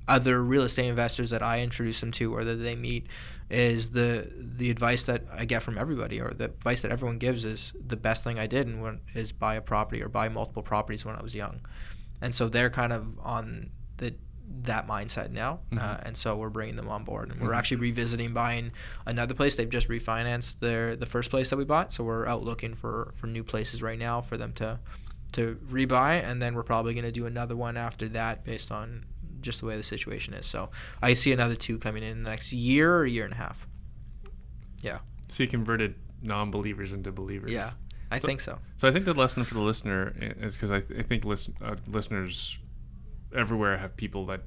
other real estate investors that I introduce them to or that they meet is the advice that I get from everybody, or the advice that everyone gives is the best thing I did is buy a property or buy multiple properties when I was young. And so they're kind of on that mindset now, and so we're bringing them on board, and we're actually revisiting buying another place. They've just refinanced the first place that we bought, so we're out looking for new places right now for them to rebuy, and then we're probably going to do another one after that based on just the way the situation is. So I see another 2 coming in the next year or year and a half. Yeah. So you converted non-believers into believers. Yeah, I think so. So I think the lesson for the listener is, because I think listeners everywhere have people that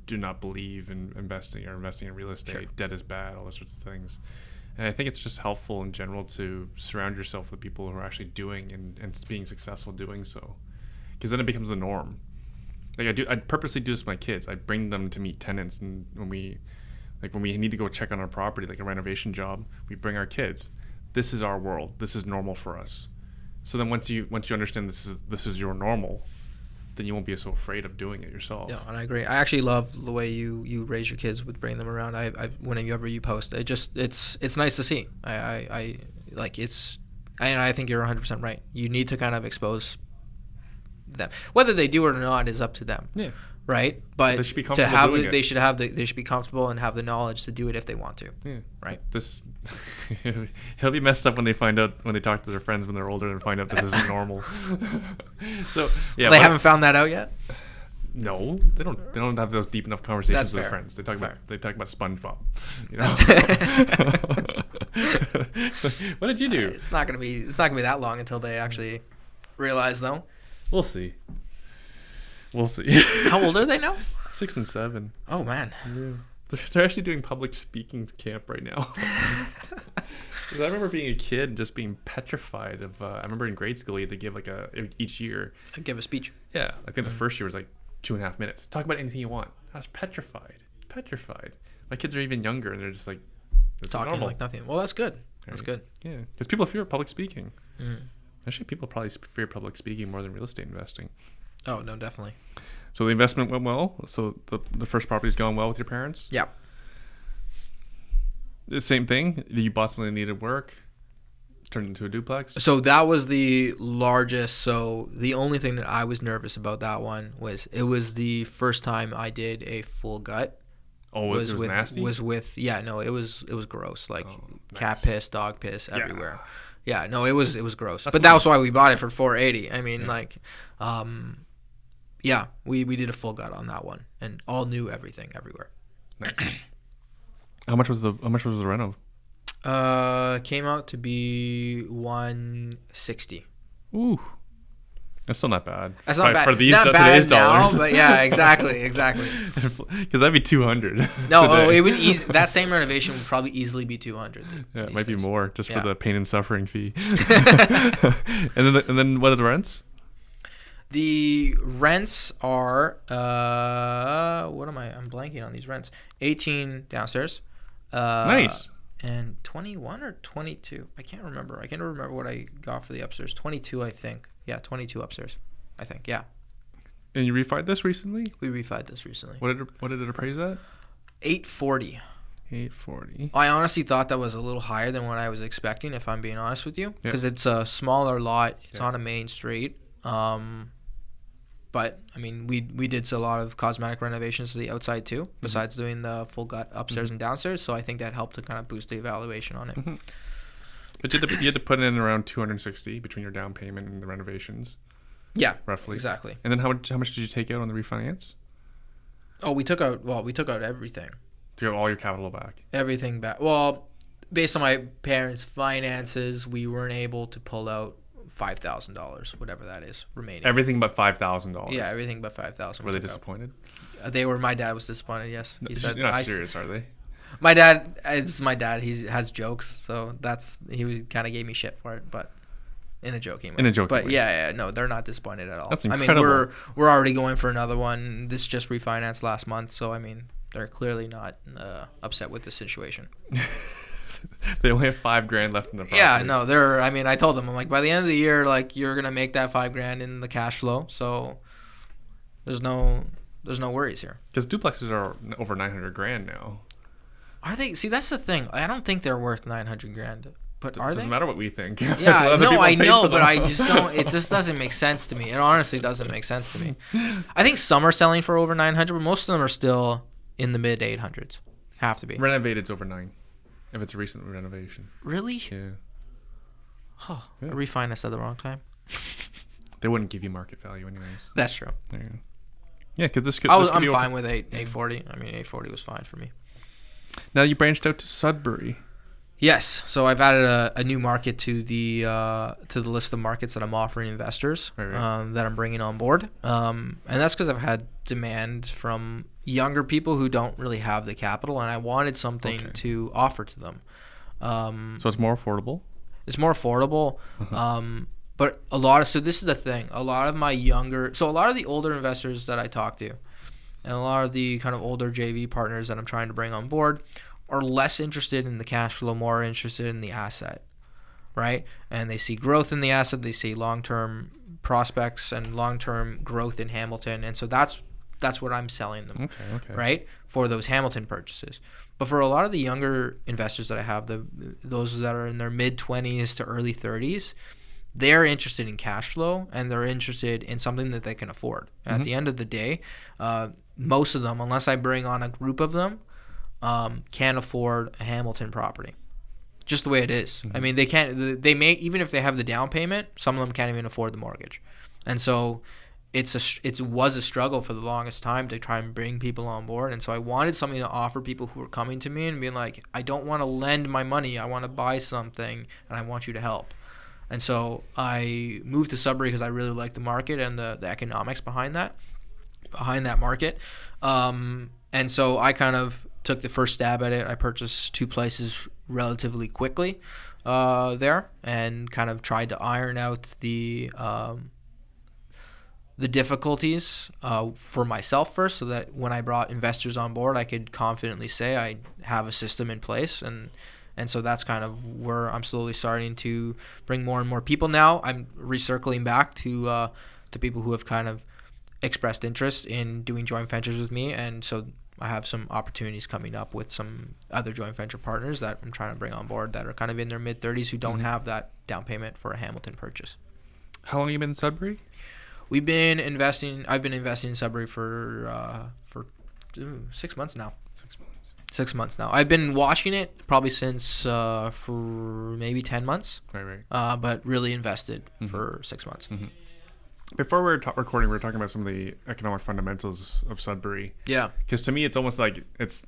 do not believe in investing in real estate. Sure. Debt is bad, all those sorts of things. And I think it's just helpful in general to surround yourself with people who are actually doing and being successful doing so, because then it becomes the norm. Like I purposely do this with my kids. I bring them to meet tenants, and when we need to go check on our property, like a renovation job, we bring our kids. This is our world. This is normal for us. So then once you understand this is your normal, then you won't be so afraid of doing it yourself. Yeah, and I agree. I actually love the way you raise your kids with bringing them around. I whenever you post, it's nice to see. I like it's, and I think you're 100% right. You need to kind of expose them. Whether they do it or not is up to them. Yeah. Right? But they should be comfortable doing it. They should be comfortable and have the knowledge to do it if they want to. Yeah. Right? This he'll be messed up when they talk to their friends when they're older and find out this isn't normal. So yeah. They haven't found that out yet? No, they don't have those deep enough conversations with friends. They talk about SpongeBob. You know? What did you do? It's not gonna be that long until they actually realize, though. We'll see. How old are they now? 6 and 7. Oh man. Yeah. They're actually doing public speaking camp right now. I remember being a kid and just being petrified of. I remember in grade school you had to give each year. Give a speech. Yeah, I think the first year was like 2.5 minutes. Talk about anything you want. I was petrified. My kids are even younger and they're just like talking normal. Like nothing. Well, that's good. Right. That's good. Yeah, because people fear public speaking. Actually, people probably fear public speaking more than real estate investing. Oh, no, definitely. So the investment went well. So the first property's going well with your parents? Yeah. The same thing? You bought something that needed work, turned into a duplex? So that was the largest. So the only thing that I was nervous about that one was it was the first time I did a full gut. Oh, it was nasty? It was gross. Like cat piss, dog piss everywhere. Yeah, no, it was gross. But that was why we bought it for $480. I mean, we did a full gut on that one and all new everything everywhere. Nice. How much was the reno? Came out to be $160. Ooh. That's still not bad. That's not bad. For today's dollars. But yeah, exactly. Because that'd be $200. No, it would that same renovation would probably easily be $200. Yeah, it might be more just for the pain and suffering fee. And then what are the rents? The rents are I'm blanking on these rents. 18 downstairs. Nice. And 21 or 22. I can't remember. I can't remember what I got for the upstairs. 22, I think. Yeah, 22 upstairs. I think. Yeah. And you refied this recently? We refied this recently. What did it appraise at? $840. $840. I honestly thought that was a little higher than what I was expecting, if I'm being honest with you, because it's a smaller lot. It's on a main street. But I mean, we did a lot of cosmetic renovations to the outside too, besides doing the full gut upstairs and downstairs. So I think that helped to kind of boost the evaluation on it. But you had to put in around $260 between your down payment and the renovations. Yeah, roughly. Exactly. And then how much did you take out on the refinance? Oh, we took out everything. To get all your capital back. Everything back. Well, based on my parents' finances, we weren't able to pull out $5,000, whatever that is, remaining. Everything but $5,000. Yeah, everything but $5,000. Were they disappointed? My dad was disappointed. Yes, he said. You're not serious, are they? My dad. It's my dad. He has jokes, so he kind of gave me shit for it, but in a joking way. But yeah, no, they're not disappointed at all. That's incredible. I mean, we're already going for another one. This just refinanced last month, so I mean, they're clearly not upset with the situation. They only have $5,000 left in the property. Yeah, no, I told them, I'm like, by the end of the year, like, you're gonna make that $5,000 in the cash flow. So there's no There's no worries here. Because duplexes are over 900 grand now. Are they? See, that's the thing. I don't think they're worth 900 grand. But are they? Doesn't matter what we think. Yeah, no, I know, but I just don't. It just doesn't make sense to me. It honestly doesn't make sense to me. I think some are selling for over 900, but most of them are still in the mid 800s. Have to be. Renovated's over 9, if it's a recent renovation. Really? Yeah. Oh, yeah. I refinanced at the wrong time. They wouldn't give you market value anyways. That's true. Yeah, because this could. I'm fine with 840. I mean, 840 was fine for me. Now you branched out to Sudbury. Yes, so I've added a new market to the list of markets that I'm offering investors that I'm bringing on board, and that's because I've had demand from younger people who don't really have the capital, and I wanted something to offer to them. So it's more affordable. It's more affordable, but so this is the thing. A lot of the older investors that I talk to, and a lot of the kind of older JV partners that I'm trying to bring on board, are less interested in the cash flow, more interested in the asset, right? And they see growth in the asset, they see long-term prospects and long-term growth in Hamilton, and so that's what I'm selling them, right, for those Hamilton purchases. But for a lot of the younger investors that I have, those that are in their mid-20s to early 30s, they're interested in cash flow, and they're interested in something that they can afford. At the end of the day, most of them, unless I bring on a group of them, can't afford a Hamilton property. Just the way it is. I mean, they can't. They may, even if they have the down payment, some of them can't even afford the mortgage, and so it was a struggle for the longest time to try and bring people on board. And so I wanted something to offer people who were coming to me and being like, I don't want to lend my money. I want to buy something, and I want you to help. And so I moved to Sudbury because I really like the market and the economics behind that market. And so I kind of took the first stab at it. I purchased 2 places relatively quickly there, and kind of tried to iron out the difficulties for myself first, so that when I brought investors on board, I could confidently say I have a system in place. And so that's kind of where I'm slowly starting to bring more and more people now. I'm recircling back to people who have kind of expressed interest in doing joint ventures with me, and so I have some opportunities coming up with some other joint venture partners that I'm trying to bring on board that are kind of in their mid-30s who don't have that down payment for a Hamilton purchase. How long have you been in Sudbury? I've been investing in Sudbury for 6 months now. 6 months now. I've been watching it probably since for maybe 10 months. Right. But really invested for 6 months. Before we were recording, we were talking about some of the economic fundamentals of Sudbury. Yeah. Because to me, it's almost like it's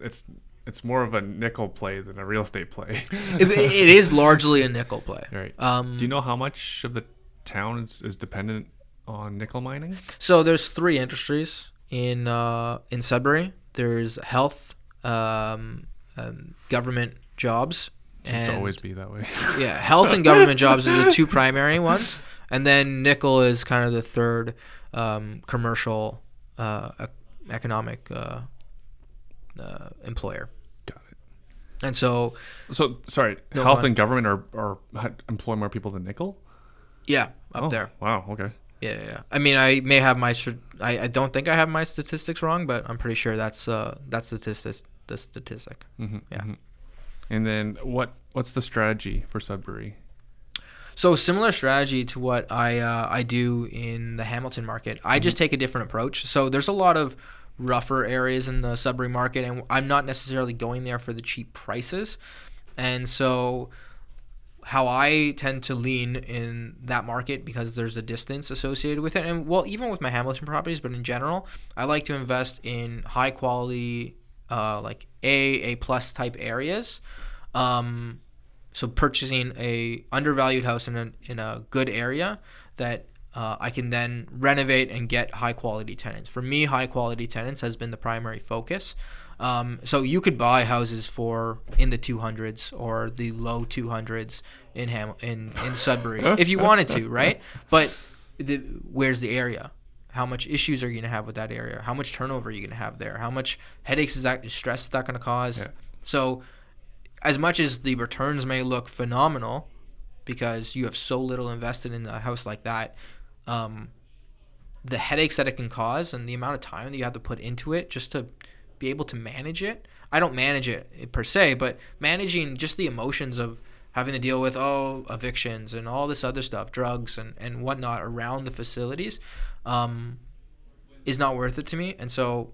more of a nickel play than a real estate play. It is largely a nickel play. Right. Do you know how much of the town is dependent on nickel mining? So there's 3 industries in Sudbury. There's health, government jobs. Seems to always be that way. Yeah, health and government jobs are the 2 primary ones. And then nickel is kind of the third commercial economic employer. Got it. And so sorry, health and government are employ more people than nickel? Yeah, up there. Wow, okay. Yeah. I mean, I may have I don't think I have my statistics wrong, but I'm pretty sure that's the statistic. Yeah. And then what's the strategy for Sudbury? So similar strategy to what I do in the Hamilton market. I just take a different approach. So there's a lot of rougher areas in the Sudbury market, and I'm not necessarily going there for the cheap prices. And so how I tend to lean in that market, because there's a distance associated with it, and well, even with my Hamilton properties, but in general, I like to invest in high quality, like A+ type areas. So purchasing a undervalued house in a good area that I can then renovate and get high quality tenants. For me, high quality tenants has been the primary focus. So you could buy houses in the 200s or the low 200s in Sudbury if you wanted to, right? But where's the area? How much issues are you going to have with that area? How much turnover are you going to have there? How much headaches stress is that going to cause? Yeah. So as much as the returns may look phenomenal because you have so little invested in a house like that, the headaches that it can cause and the amount of time that you have to put into it just to be able to manage it. I don't manage it per se, but managing just the emotions of having to deal with evictions and all this other stuff, drugs and whatnot around the facilities, is not worth it to me. And so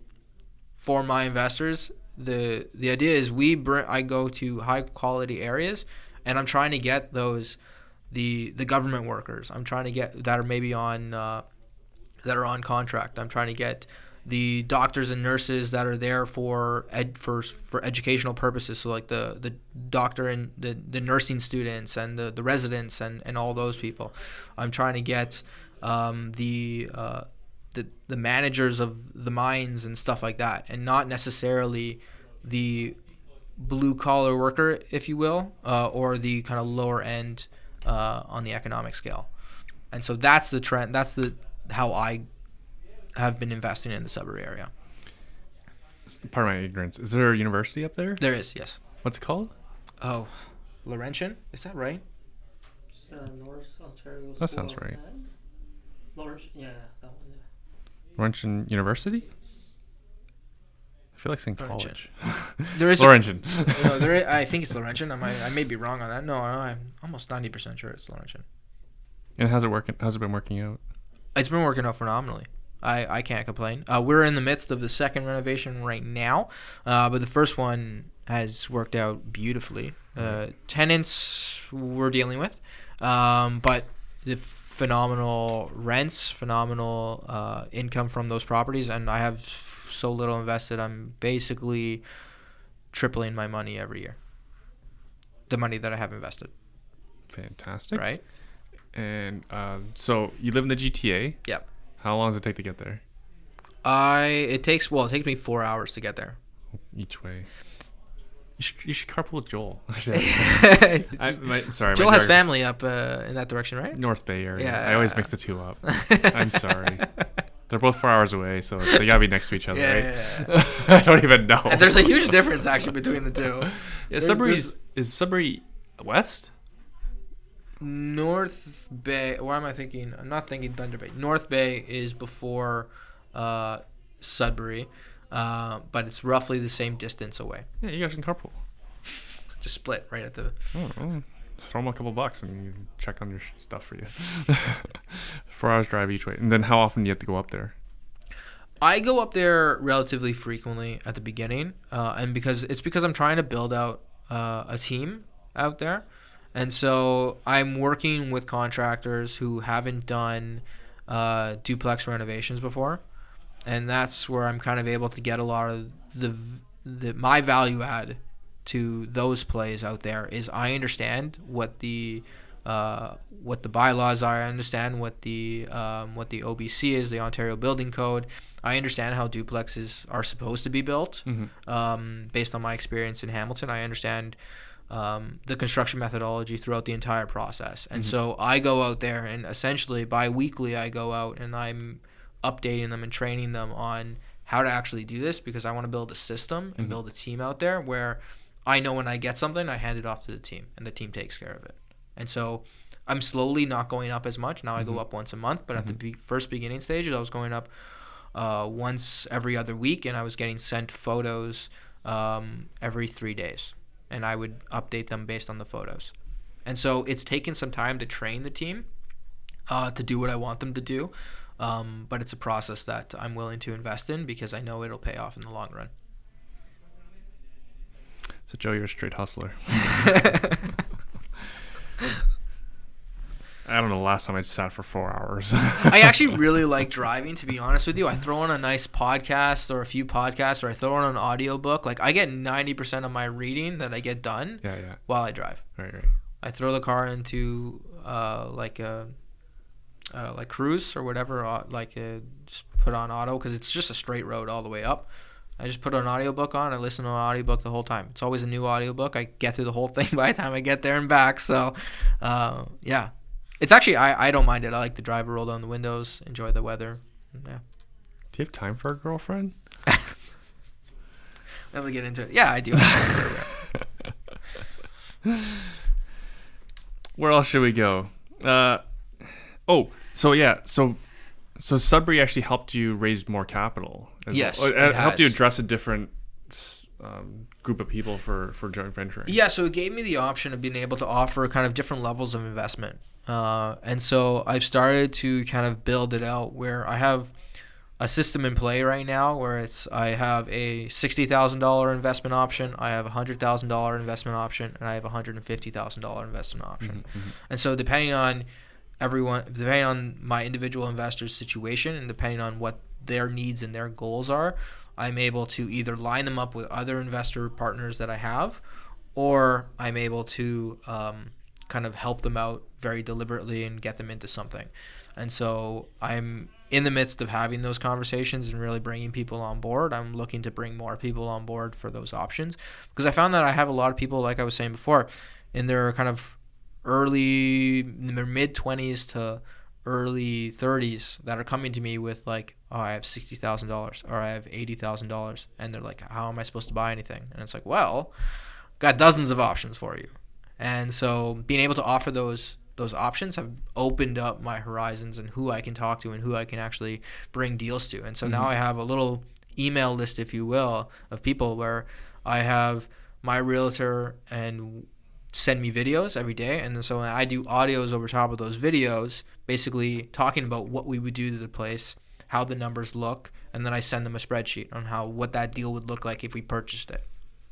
for my investors, the idea is I go to high quality areas, and I'm trying to get the government workers. I'm trying to get that are maybe on that are on contract. I'm trying to get the doctors and nurses that are there for educational purposes. So like the doctor and the nursing students and the residents and all those people. I'm trying to get the managers of the mines and stuff like that, and not necessarily the blue collar worker, if you will, or the kind of lower end on the economic scale. And so that's the trend. That's how I have been investing in the Sudbury area. Pardon my ignorance. Is there a university up there? There is, yes. What's it called? Oh, Laurentian? Is that right? It's North Ontario. That sounds right. Laurentian, yeah, that one. Yeah. Laurentian University? I feel like saying college. There is Laurentian. I think it's Laurentian. I may be wrong on that. No, I'm almost 90% sure it's Laurentian. And how's it working? How's it been working out? It's been working out phenomenally. I can't complain. We're in the midst of the second renovation right now, but the first one has worked out beautifully. Tenants we're dealing with, but the phenomenal rents, phenomenal income from those properties, and I have so little invested. I'm basically tripling my money every year. The money that I have invested. Fantastic. Right. And so you live in the GTA? Yep. How long does it take to get there? It takes me 4 hours to get there. Each way. You should carpool with Joel. Joel has family up in that direction, right? North Bay area. Yeah. I always mix the two up. I'm sorry. They're both 4 hours away, so they gotta be next to each other, right? Yeah. I don't even know. And there's a huge difference actually between the two. Yeah, is Sudbury west? North Bay. What am I thinking? I'm not thinking Thunder Bay. North Bay is before Sudbury, but it's roughly the same distance away. Yeah, you guys can carpool. Just split right at the. Oh, throw them a couple bucks and you check on your stuff for you. 4 hours drive each way. And then how often do you have to go up there? I go up there relatively frequently at the beginning, and because I'm trying to build out a team out there. And so I'm working with contractors who haven't done duplex renovations before, and that's where I'm kind of able to get a lot of my value add to those plays out there. Is I understand what the bylaws are. I understand what the OBC is, the Ontario Building Code. I understand how duplexes are supposed to be built. Mm-hmm. Based on my experience in Hamilton, I understand the construction methodology throughout the entire process. And so I go out there, and essentially bi-weekly I go out and I'm updating them and training them on how to actually do this, because I want to build a system and build a team out there where I know when I get something, I hand it off to the team and the team takes care of it. And so I'm slowly not going up as much. Now I go up once a month, but at the first beginning stages, I was going up once every other week, and I was getting sent photos every 3 days. And I would update them based on the photos. And so it's taken some time to train the team to do what I want them to do. But it's a process that I'm willing to invest in because I know it'll pay off in the long run. So, Joe, you're a straight hustler. I don't know the last time I sat for 4 hours. I actually really like driving, to be honest with you. I throw on a nice podcast or a few podcasts, or I throw on an audiobook. Like, I get 90% of my reading that I get done while I drive. Right. I throw the car into like cruise or whatever, just put on auto, because it's just a straight road all the way up. I just put an audiobook on. I listen to an audiobook the whole time. It's always a new audiobook. I get through the whole thing by the time I get there and back. So, yeah. It's actually, I don't mind it. I like to drive, roll down the windows, enjoy the weather. Yeah. Do you have time for a girlfriend? Let me get into it. Yeah, I do. Where else should we go? So So Sudbury actually helped you raise more capital. Yes, It it helped you has. address a different group of people for joint venturing. Yeah, so it gave me the option of being able to offer kind of different levels of investment. And so I've started to kind of build it out where I have a system in play right now where I have a $60,000 investment option, I have a $100,000 investment option, and I have a $150,000 investment option. Mm-hmm. And so depending on my individual investor's situation and depending on what their needs and their goals are, I'm able to either line them up with other investor partners that I have, or I'm able to kind of help them out very deliberately and get them into something. And so I'm in the midst of having those conversations and really bringing people on board. I'm looking to bring more people on board for those options because I found that I have a lot of people, like I was saying before, in their kind of in their mid 20s to early 30s that are coming to me with like, oh, I have $60,000 or I have $80,000, and they're like, how am I supposed to buy anything? And it's like, well, got dozens of options for you. And so being able to offer those options have opened up my horizons and who I can talk to and who I can actually bring deals to. And so now I have a little email list, if you will, of people where I have my realtor and send me videos every day, and so I do audios over top of those videos, basically talking about what we would do to the place, how the numbers look, and then I send them a spreadsheet on what that deal would look like if we purchased it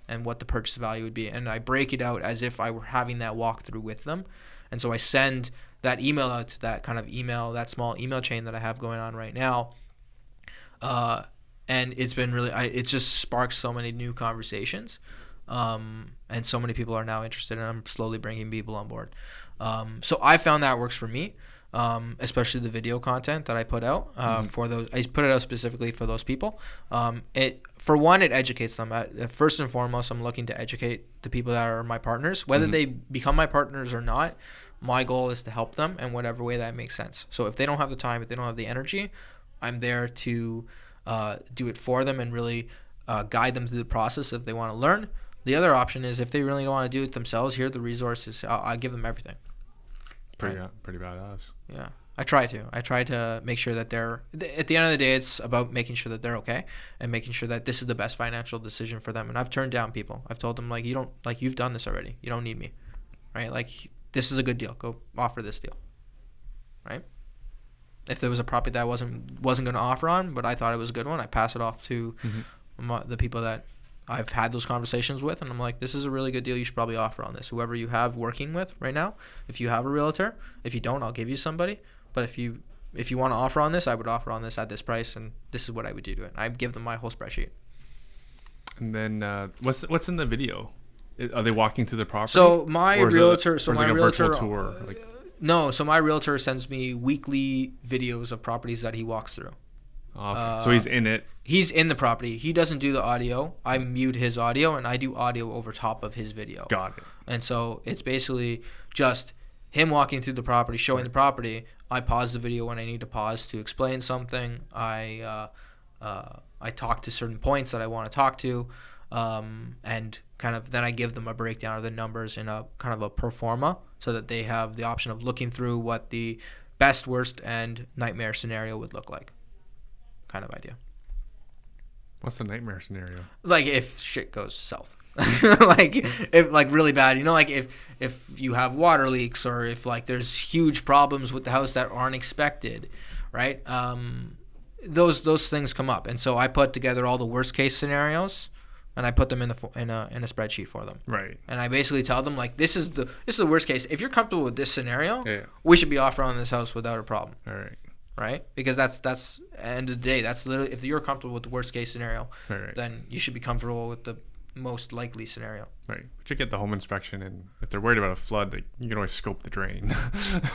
and what the purchase value would be. And I break it out as if I were having that walkthrough with them. And so I send that email out to that kind of that small email chain that I have going on right now. And it's been really, it's just sparked so many new conversations. And so many people are now interested, and I'm slowly bringing people on board. So I found that works for me, especially the video content that I put out for those. I put it out specifically for those people. For one, it educates them. First and foremost, I'm looking to educate the people that are my partners, whether they become my partners or not. My goal is to help them in whatever way that makes sense. So if they don't have the time, if they don't have the energy, I'm there to do it for them and really guide them through the process if they want to learn. The other option is if they really don't want to do it themselves, here are the resources. I give them everything. Pretty badass. Yeah. I try to make sure that at the end of the day, it's about making sure that they're okay and making sure that this is the best financial decision for them. And I've turned down people. I've told them, like, you've done this already. You don't need me, right? Like, this is a good deal. Go offer this deal, right? If there was a property that I wasn't going to offer on, but I thought it was a good one, I pass it off to the people that I've had those conversations with, and I'm like, this is a really good deal. You should probably offer on this. Whoever you have working with right now, if you have a realtor, if you don't, I'll give you somebody. But if you want to offer on this, I would offer on this at this price, and this is what I would do to it. I give them my whole spreadsheet. And then what's in the video? Are they walking through the property? So my realtor, virtual tour. No, so my realtor sends me weekly videos of properties that he walks through. Okay. So he's in it. He's in the property. He doesn't do the audio. I mute his audio, and I do audio over top of his video. Got it. And so it's basically just him walking through the property, showing the property. I pause the video when I need to pause to explain something. I talk to certain points that I want to talk to, and kind of then I give them a breakdown of the numbers in a kind of a pro forma so that they have the option of looking through what the best, worst, and nightmare scenario would look like. Kind of idea. What's the nightmare scenario? Like if shit goes south. Like really bad, like if you have water leaks or if like there's huge problems with the house that aren't expected, right? Those things come up, and so I put together all the worst case scenarios, and I put them in a spreadsheet for them. Right. And I basically tell them, like, this is the worst case. If you're comfortable with this scenario, we should be offering on this house without a problem. All right. Right? Because that's at the end of the day, that's literally, if you're comfortable with the worst case scenario, then you should be comfortable with the most likely scenario. Right. But you get the home inspection, and if they're worried about a flood, you can always scope the drain.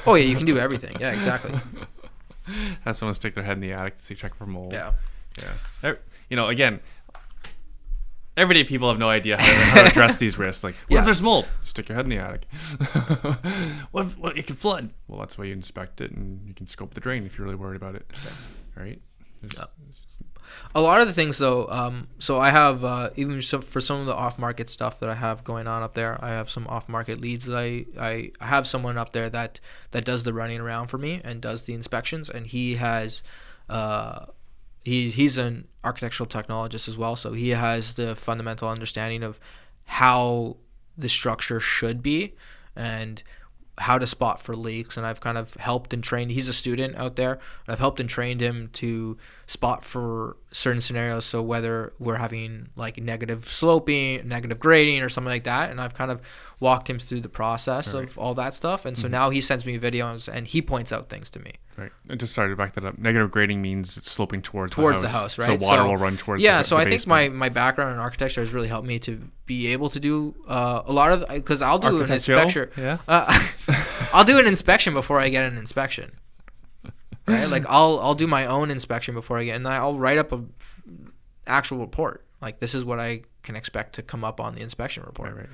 Oh yeah, you can do everything. Yeah, exactly. Have someone stick their head in the attic to see, check for mold. Yeah. Yeah. Again, everyday people have no idea how to address these risks. Like, what if there's mold? Stick your head in the attic. What if it can flood? Well, that's why you inspect it, and you can scope the drain if you're really worried about it. Okay. Right? A lot of the things though, so I have even for some of the off-market stuff that I have going on up there, I have some off-market leads that I have someone up there that does the running around for me and does the inspections, and he has he's an architectural technologist as well, so he has the fundamental understanding of how the structure should be and how to spot for leaks. And I've kind of helped and trained, he's a student out there, and I've helped and trained him to spot for certain scenarios, so whether we're having like negative sloping, negative grading or something like that, and I've kind of walked him through the process of all that stuff. And so now he sends me videos and he points out things to me. Right. And just sorry to back that up. Negative grading means it's sloping towards the house, right? So water will run towards the so I basement. think my background in architecture has really helped me to be able to do a lot of, because I'll do an inspection. Yeah. I'll do an inspection before I get an inspection. Right? Like I'll do my own inspection before I get, and I'll write up a actual report. Like, this is what I can expect to come up on the inspection report.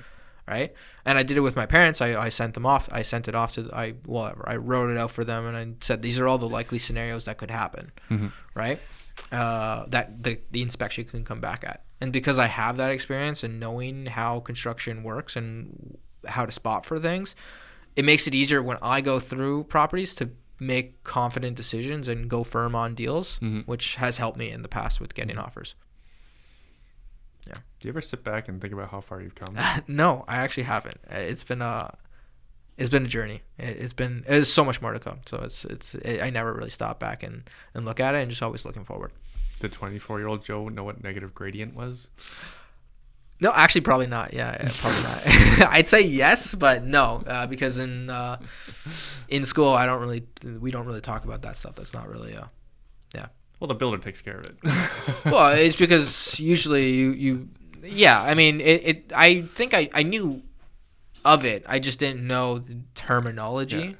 Right? And I did it with my parents. I sent them off. I sent it off to I wrote it out for them, and I said these are all the likely scenarios that could happen. Right? That the inspection can come back at. And because I have that experience and knowing how construction works and how to spot for things, it makes it easier when I go through properties to make confident decisions and go firm on deals, which has helped me in the past with getting offers. Yeah. Do you ever sit back and think about how far you've come? No, I actually haven't. It's been a journey. There's so much more to come. So I never really stop back and look at it, and just always looking forward. Did 24-year-old Joe know what negative gradient was? No, actually, probably not. Yeah, probably not. I'd say yes, but no, because in school we don't really talk about that stuff. That's not really yeah. Well, the builder takes care of it. Well, it's because usually you yeah. I mean, I think I knew of it. I just didn't know the terminology.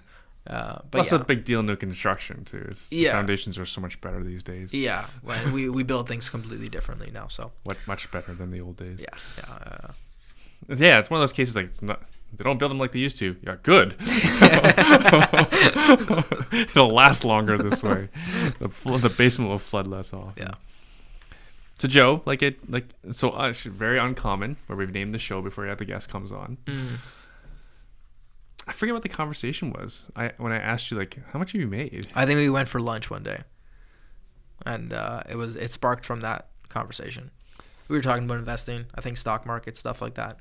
But that's a big deal in new construction too. The foundations are so much better these days. Yeah, well, we build things completely differently now. So much better than the old days. Yeah. It's one of those cases like they don't build them like they used to. Yeah, good. It'll last longer this way. The basement will flood less often. Yeah. So Joe, very uncommon where we've named the show before the guest comes on. I forget what the conversation was. When I asked you how much have you made? I think we went for lunch one day, and it sparked from that conversation. We were talking about investing. I think stock market stuff like that.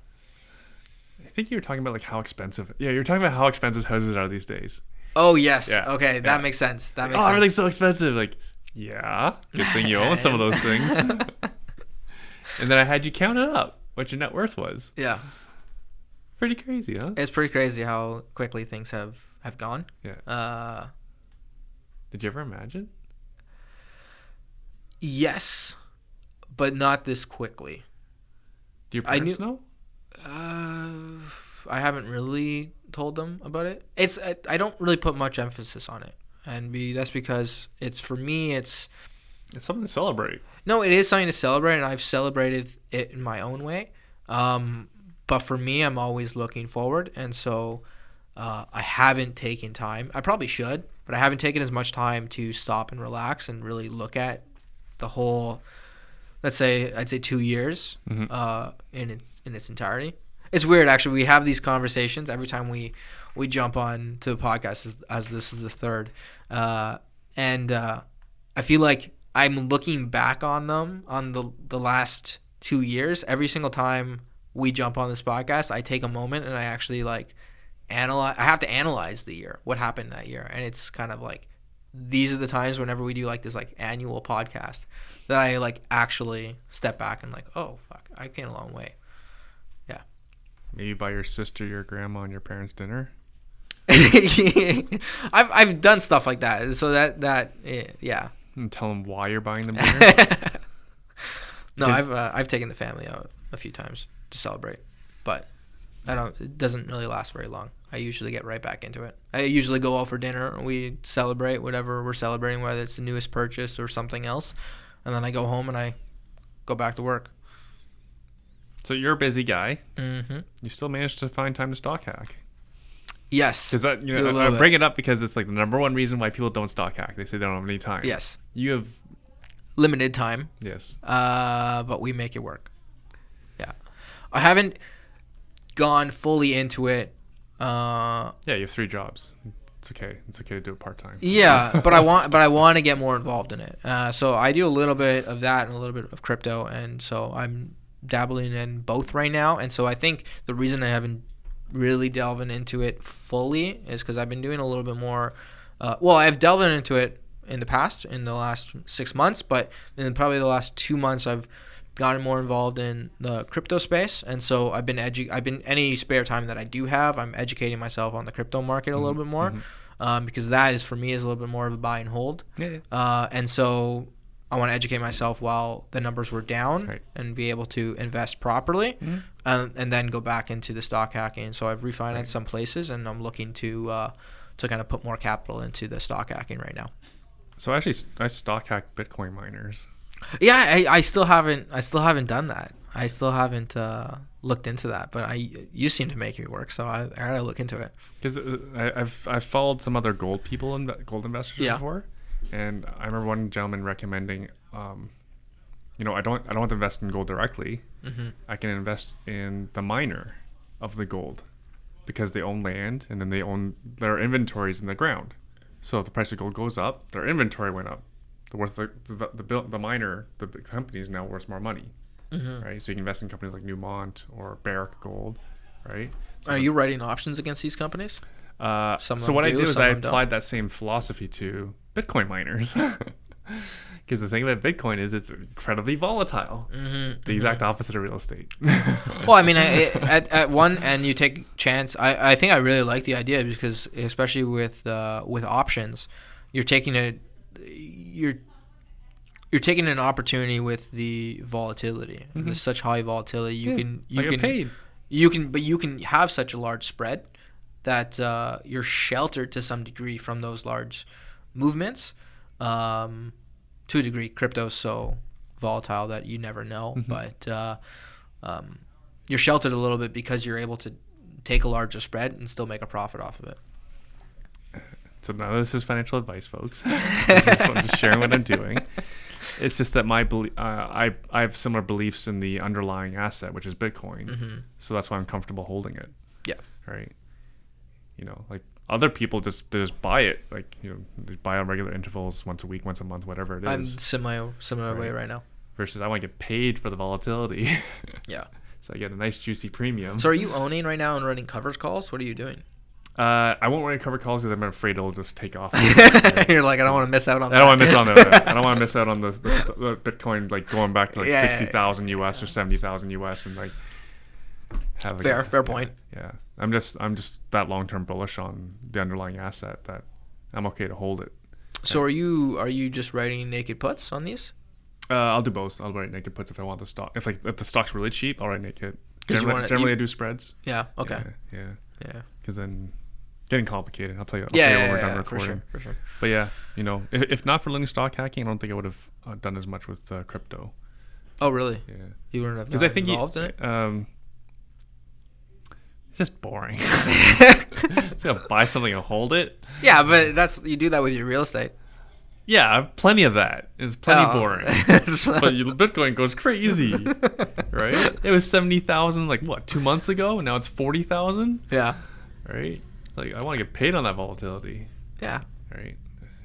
I think you were talking about how expensive. Yeah, you're talking about how expensive houses are these days. Oh yes. Yeah. Okay, that makes sense. That makes sense. Everything's so expensive. Yeah, good thing you own some of those things. And then I had you count it up, what your net worth was. Yeah. Pretty crazy, huh? It's pretty crazy how quickly things have gone. Yeah. Did you ever imagine? Yes, but not this quickly. Do your parents know? I haven't really told them about it. I don't really put much emphasis on it, and that's because for me it's something to celebrate. No, it is something to celebrate, and I've celebrated it in my own way. But for me, I'm always looking forward, and so I haven't taken time. I probably should, but I haven't taken as much time to stop and relax and really look at the whole, I'd say 2 years in its entirety. It's weird, actually. We have these conversations every time we jump on to the podcast, as this is the third. And I feel like I'm looking back on them, on the last 2 years. Every single time we jump on this podcast, I take a moment and I actually analyze. I have to analyze the year, what happened that year. And it's kind of these are the times whenever we do this annual podcast that I actually step back and oh fuck, I came a long way. Yeah. Maybe buy your sister, your grandma, and your parents dinner. I've done stuff like that. So that yeah. And tell them why you're buying them dinner. No, I've taken the family out a few times to celebrate, but it doesn't really last very long. I usually get right back into it. I usually go out for dinner, we celebrate whatever we're celebrating, whether it's the newest purchase or something else, and then I go home and I go back to work. So you're a busy guy. Mm-hmm. You still manage to find time to stock hack. Yes. Because I bring it up because it's the number one reason why people don't stock hack. They say they don't have any time. Yes. You have limited time. Yes. But we make it work. Yeah. I haven't gone fully into it. Yeah, you have 3 jobs. It's okay. It's okay to do it part-time. Yeah, but I want to get more involved in it. So I do a little bit of that and a little bit of crypto, and so I'm dabbling in both right now. And so I think the reason I haven't really delved into it fully is because I've been doing a little bit more. I've delved into it in the past, in the last 6 months, but in probably the last 2 months, I've gotten more involved in the crypto space, and so I've been any spare time that I do have, I'm educating myself on the crypto market a little bit more, because that is for me is a little bit more of a buy and hold. And so I want to educate myself while the numbers were down and be able to invest properly, and then go back into the stock hacking. So I've refinanced some places, and I'm looking to kind of put more capital into the stock hacking right now. So actually, I stock hack Bitcoin miners. Yeah, I still haven't done that. I still haven't looked into that, but you seem to make it work, so I gotta look into it. Because I've followed some other gold people and gold investors before, and I remember one gentleman recommending, I don't have to invest in gold directly. I can invest in the miner of the gold, because they own land and then they own their inventories in the ground. So if the price of gold goes up, their inventory went up. The worth the miner, the company is now worth more money, right? So you can invest in companies like Newmont or Barrick Gold, right? So are you writing options against these companies? So what I do is I applied that same philosophy to Bitcoin miners, because the thing about Bitcoin is it's incredibly volatile. The exact opposite of real estate. Well, I mean, at one end you take chance. I think I really like the idea, because especially with options, you're taking an opportunity with the volatility. There's such high volatility. You can get paid. You can have such a large spread that you're sheltered to some degree from those large movements. To a degree, crypto's so volatile that you never know, but you're sheltered a little bit because you're able to take a larger spread and still make a profit off of it. So none of this is financial advice, folks. I'm just sharing what I'm doing. It's just that I have similar beliefs in the underlying asset, which is Bitcoin. So that's why I'm comfortable holding it. Yeah. Right. Like other people just buy it, like they buy on regular intervals, once a week, once a month, whatever it is. I'm similar way right now. Versus I want to get paid for the volatility. Yeah. So I get a nice juicy premium. So are you owning right now and running coverage calls? What are you doing? I won't run cover calls because I'm afraid it'll just take off. You're like, I don't want to miss out on that. I don't want to miss on that. I don't want to miss out on the Bitcoin, like going back to like 60,000 US or 70,000 US, and like have fair point. Yeah, I'm just that long-term bullish on the underlying asset that I'm okay to hold it. So are you just writing naked puts on these? I'll do both. I'll write naked puts if I want the stock. If the stock's really cheap, I'll write naked. Generally, I do spreads. Yeah. Okay. Yeah. Because then getting complicated. I'll tell you. When we're done recording. For sure. But yeah, if not for learning stock hacking, I don't think I would have done as much with crypto. Oh really? Yeah. You wouldn't have gotten involved in it? It's just boring. Just gonna buy something and hold it. Yeah, but you do that with your real estate. Yeah, I have plenty of that. It's plenty boring. But Bitcoin goes crazy, right? It was 70,000 like what 2 months ago. Now it's 40,000. Yeah. Right. Like I want to get paid on that volatility. Yeah. Right.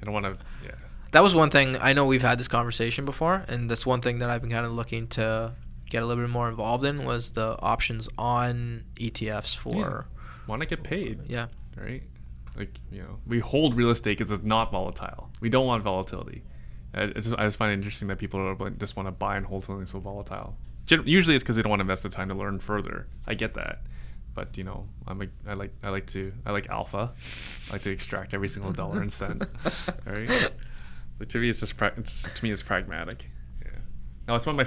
I don't want to. Yeah. That was one thing. I know we've had this conversation before, and that's one thing that I've been kind of looking to get a little bit more involved in was the options on ETFs for. Want to get paid. Yeah. Right. Like we hold real estate because it's not volatile. We don't want volatility. I just find it interesting that people just want to buy and hold something so volatile. Usually it's because they don't want to invest the time to learn further. I get that, but I like alpha. I like to extract every single dollar and cent. Right. Like, to me, it's pragmatic. Yeah. No, it's one of my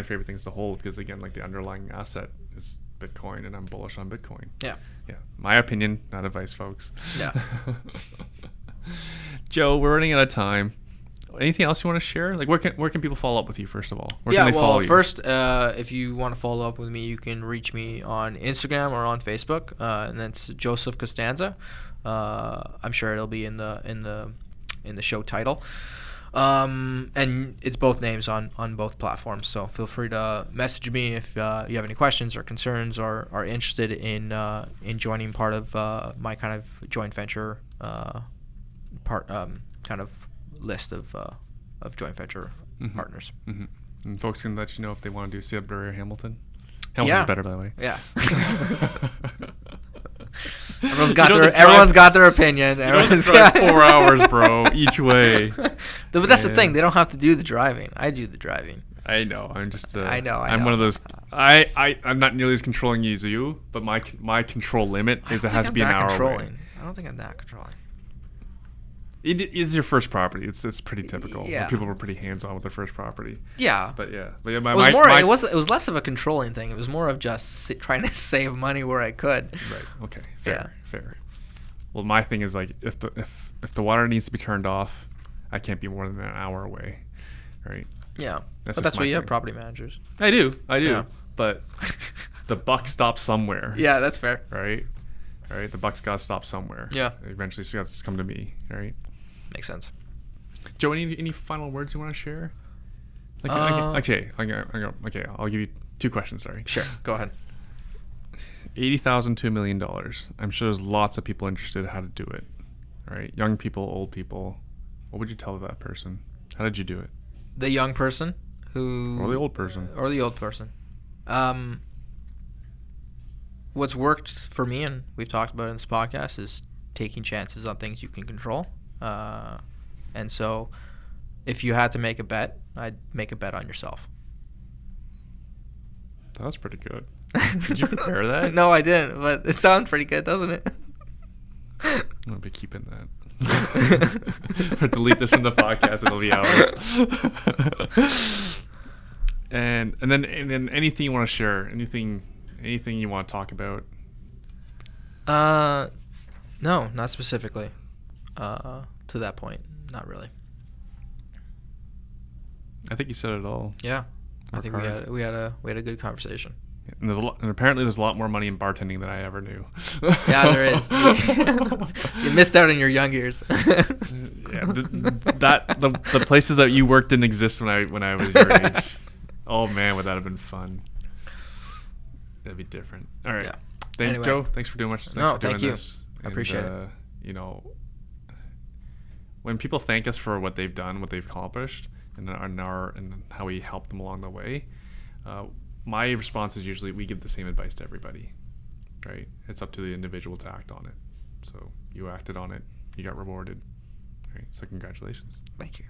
favorite things to hold because again, like the underlying asset is Bitcoin, and I'm bullish on Bitcoin. Yeah. Yeah. My opinion, not advice, folks. Yeah. Joe, we're running out of time. Anything else you want to share? Like, where can people follow up with you, first of all? Where can they follow you? First, if you want to follow up with me, you can reach me on Instagram or on Facebook, and that's Joseph Constanza. I'm sure it'll be in the show title. And it's both names on both platforms. So feel free to message me if you have any questions or concerns or are interested in joining part of my kind of joint venture kind of list of joint venture partners. Mm-hmm. And folks can let you know if they want to do Sudbury or Hamilton. Hamilton's Yeah. better, by the way. Yeah. Everyone's got their opinion. You don't have to drive 4 hours, bro, each way. But that's the thing. They don't have to do the driving. I do the driving. I know. I'm just. I know. I'm one of those. I'm not nearly as controlling as you, but my control limit is it has to be an hour away. I don't think I'm that controlling. It is your first property. It's pretty typical. Yeah. People were pretty hands on with their first property. Yeah. But yeah. It was less of a controlling thing. It was more of just trying to save money where I could. Right. Okay. Fair. Well, my thing is like if the water needs to be turned off, I can't be more than an hour away, right? Yeah. But that's why you have property managers. I do. Yeah. But the buck stops somewhere. Yeah, that's fair. Right. All right. The buck's got to stop somewhere. Yeah. Eventually, it's got to come to me. Right. Makes sense. Joe, any final words you want to share? Okay. I'll give you 2 questions. Sorry. Sure. Go ahead. $80,000 to $1 million. I'm sure there's lots of people interested in how to do it. All right. Young people, old people. What would you tell that person? How did you do it? The young person Or the old person. What's worked for me, and we've talked about it in this podcast, is taking chances on things you can control. And so if you had to make a bet, I'd make a bet on yourself. That was pretty good. Did you prepare that? No, I didn't, but it sounds pretty good, doesn't it? I'm going to be keeping that. Or delete this from the podcast, it'll be ours. and then anything you want to share, anything you want to talk about? No, not specifically. To that point, not really. I think you said it all. Yeah, I think we had a good conversation. And apparently there's a lot more money in bartending than I ever knew. Yeah, there is. You missed out in your young years. Yeah, the places that you worked didn't exist when I was your age. Oh man, would that have been fun? That'd be different. All right. Yeah. Joe, thanks for doing much. Thank you. This. I appreciate it. You know, when people thank us for what they've done, what they've accomplished, and how we help them along the way, my response is usually we give the same advice to everybody, right? It's up to the individual to act on it. So you acted on it, you got rewarded, right? So congratulations. Thank you.